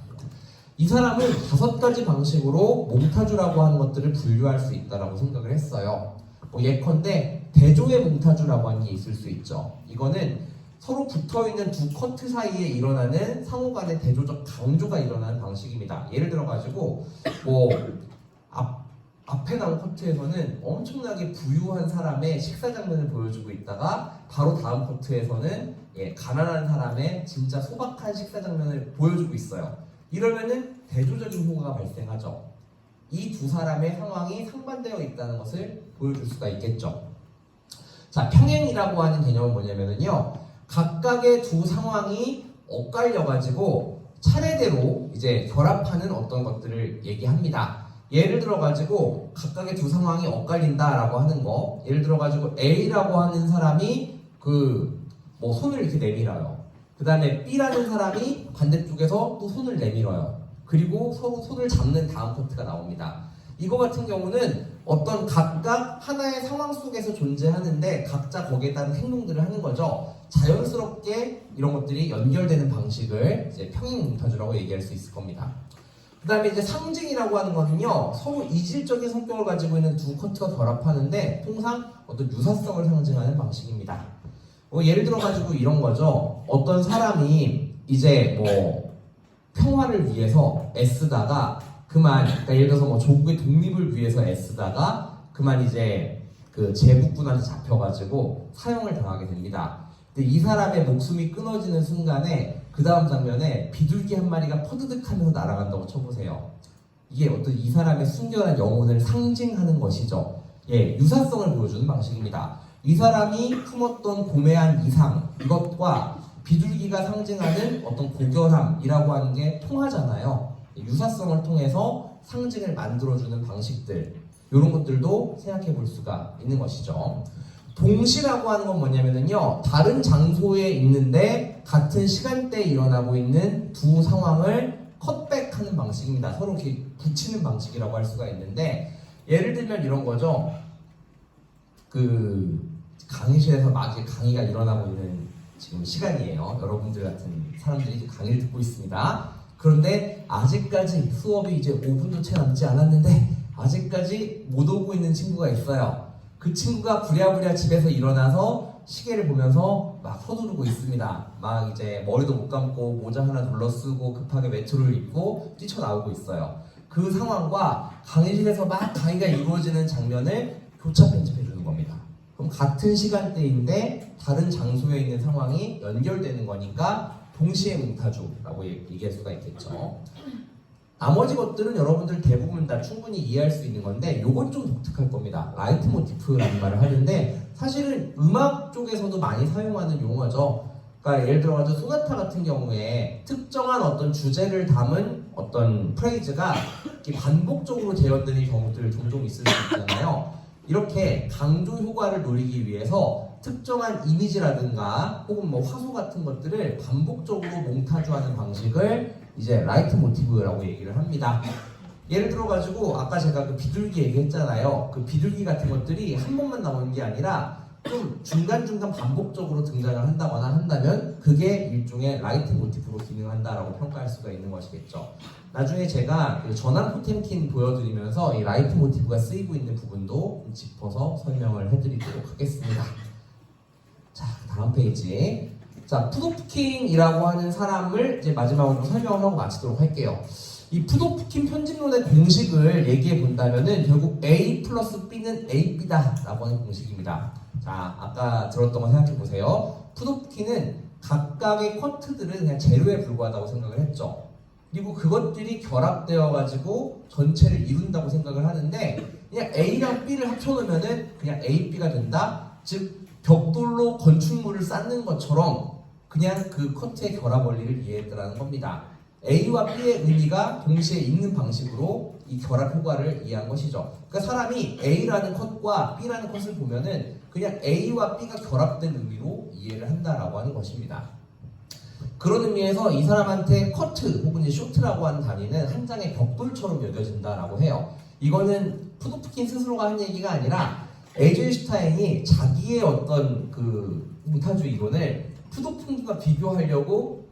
이 사람은 5가지 방식으로 몽타주라고 하는 것들을 분류할 수 있다고 생각을 했어요. 예컨대 대조의 몽타주라고 하는 게 있을 수 있죠. 이거는 서로 붙어있는 두 커트 사이에 일어나는 상호간의 대조적 강조가 일어나는 방식입니다. 예를 들어가지고 앞에 나온 커트에서는 엄청나게 부유한 사람의 식사 장면을 보여주고 있다가 바로 다음 커트에서는 가난한 사람의 진짜 소박한 식사 장면을 보여주고 있어요. 이러면은 대조적인 효과가 발생하죠. 이 두 사람의 상황이 상반되어 있다는 것을 보여줄 수가 있겠죠. 자, 평행이라고 하는 개념은 뭐냐면요, 각각의 두 상황이 엇갈려가지고 차례대로 이제 결합하는 어떤 것들을 얘기합니다. 예를 들어가지고 각각의 두 상황이 엇갈린다라고 하는 거, 예를 들어가지고 A라고 하는 사람이 손을 이렇게 내밀어요. 그 다음에 B라는 사람이 반대쪽에서 또 손을 내밀어요. 그리고 서로 손을 잡는 다음 커트가 나옵니다. 이거 같은 경우는 어떤 각각 하나의 상황 속에서 존재하는데 각자 거기에 따른 행동들을 하는 거죠. 자연스럽게 이런 것들이 연결되는 방식을 이제 평행 몽타주라고 얘기할 수 있을 겁니다. 그 다음에 이제 상징이라고 하는 거는요, 서로 이질적인 성격을 가지고 있는 두 커트가 결합하는데 통상 어떤 유사성을 상징하는 방식입니다. 예를 들어가지고 이런 거죠. 어떤 사람이 이제 뭐 평화를 위해서 애쓰다가 그만, 그러니까 예를 들어서 뭐 조국의 독립을 위해서 애쓰다가 그만 이제 그 제국군한테 잡혀가지고 사형을 당하게 됩니다. 근데 이 사람의 목숨이 끊어지는 순간에 그 다음 장면에 비둘기 한 마리가 퍼드득 하면서 날아간다고 쳐보세요. 이게 어떤 이 사람의 순결한 영혼을 상징하는 것이죠. 예, 유사성을 보여주는 방식입니다. 이 사람이 품었던 고매한 이상, 이것과 비둘기가 상징하는 어떤 고결함이라고 하는 게 통하잖아요. 유사성을 통해서 상징을 만들어주는 방식들, 이런 것들도 생각해 볼 수가 있는 것이죠. 동시라고 하는 건 뭐냐면요, 다른 장소에 있는데 같은 시간대에 일어나고 있는 두 상황을 컷백하는 방식입니다. 서로 이렇게 붙이는 방식이라고 할 수가 있는데, 예를 들면 이런 거죠. 그 강의실에서 막 강의가 일어나고 있는 지금 시간이에요. 여러분들 같은 사람들이 강의를 듣고 있습니다. 그런데 아직까지 수업이 이제 5분도 채 남지 않았는데 아직까지 못 오고 있는 친구가 있어요. 그 친구가 부랴부랴 집에서 일어나서 시계를 보면서 막 서두르고 있습니다. 막 이제 머리도 못 감고 모자 하나 둘러쓰고 급하게 외투를 입고 뛰쳐나오고 있어요. 그 상황과 강의실에서 막 강의가 이루어지는 장면을 교차 편집해 주는 겁니다. 그럼 같은 시간대인데 다른 장소에 있는 상황이 연결되는 거니까 동시에 몽타주라고 얘기할 수가 있겠죠. 나머지 것들은 여러분들 대부분 다 충분히 이해할 수 있는 건데 요건 좀 독특할 겁니다. 라이트 모티프라는 말을 하는데 사실은 음악 쪽에서도 많이 사용하는 용어죠. 그러니까 예를 들어서 소나타 같은 경우에 특정한 어떤 주제를 담은 어떤 프레이즈가 반복적으로 재현되는 경우들 종종 있을 수 있잖아요. 이렇게 강조 효과를 노리기 위해서 특정한 이미지라든가 혹은 뭐 화소 같은 것들을 반복적으로 몽타주하는 방식을 이제 라이트 모티브라고 얘기를 합니다. 예를 들어가지고 아까 제가 그 비둘기 얘기했잖아요. 그 비둘기 같은 것들이 한 번만 나오는 게 아니라 좀 중간중간 반복적으로 등장을 한다거나 한다면 그게 일종의 라이트 모티브로 기능한다라고 평가할 수가 있는 것이겠죠. 나중에 제가 그 전환 포템킨 보여드리면서 이 라이트 모티브가 쓰이고 있는 부분도 짚어서 설명을 해드리도록 하겠습니다. 자, 다음 페이지. 자, 푸도프킨이라고 하는 사람을 이제 마지막으로 설명을 하고 마치도록 할게요. 이 푸도프킨 편집론의 공식을 얘기해 본다면은 결국 A 플러스 B는 AB다 라고 하는 공식입니다. 자, 아까 들었던 거 생각해 보세요. 푸도프킨은 각각의 쿼트들은 그냥 재료에 불과하다고 생각을 했죠. 그리고 그것들이 결합되어 가지고 전체를 이룬다고 생각을 하는데 그냥 A랑 B를 합쳐놓으면은 그냥 A, B가 된다. 즉 벽돌로 건축물을 쌓는 것처럼 그냥 그 쿼트의 결합 원리를 이해했다는 겁니다. A와 B의 의미가 동시에 있는 방식으로 이 결합 효과를 이해한 것이죠. 그러니까 사람이 A라는 컷과 B라는 컷을 보면은 그냥 A와 B가 결합된 의미로 이해를 한다라고 하는 것입니다. 그런 의미에서 이 사람한테 커트 혹은 쇼트라고 하는 단위는 한 장의 벽돌처럼 여겨진다라고 해요. 이거는 푸도프킨 스스로가 한 얘기가 아니라 에이젠슈타인이 자기의 어떤 그 몽타주 이론을 푸도프킨과 비교하려고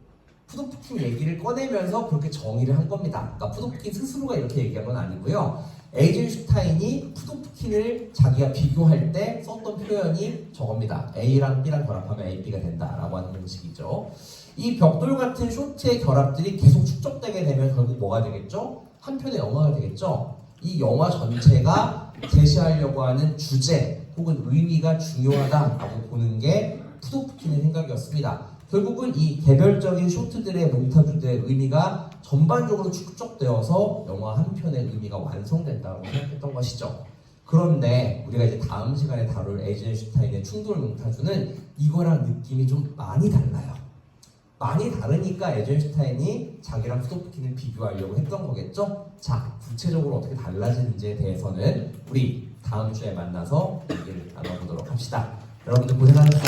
푸도프킨 얘기를 꺼내면서 그렇게 정의를 한 겁니다. 그러니까 푸도프킨 스스로가 이렇게 얘기한 건 아니고요. 에이젠슈타인이 푸도프킨을 자기가 비교할 때 썼던 표현이 저겁니다. A랑 B랑 결합하면 A, B가 된다라고 하는 공식이죠. 이 벽돌 같은 쇼트의 결합들이 계속 축적되게 되면 결국 뭐가 되겠죠? 한 편의 영화가 되겠죠. 이 영화 전체가 제시하려고 하는 주제 혹은 의미가 중요하다라고 보는 게 푸도프킨의 생각이었습니다. 결국은 이 개별적인 쇼트들의 몽타주들의 의미가 전반적으로 축적되어서 영화 한 편의 의미가 완성된다고 생각했던 것이죠. 그런데 우리가 이제 다음 시간에 다룰 에이젠슈타인의 충돌 몽타주는 이거랑 느낌이 좀 많이 달라요. 많이 다르니까 에이젠슈타인이 자기랑 푸도프킨을 비교하려고 했던 거겠죠? 자, 구체적으로 어떻게 달라지는지에 대해서는 우리 다음 주에 만나서 얘기를 나눠보도록 합시다. 여러분들 고생하셨어요.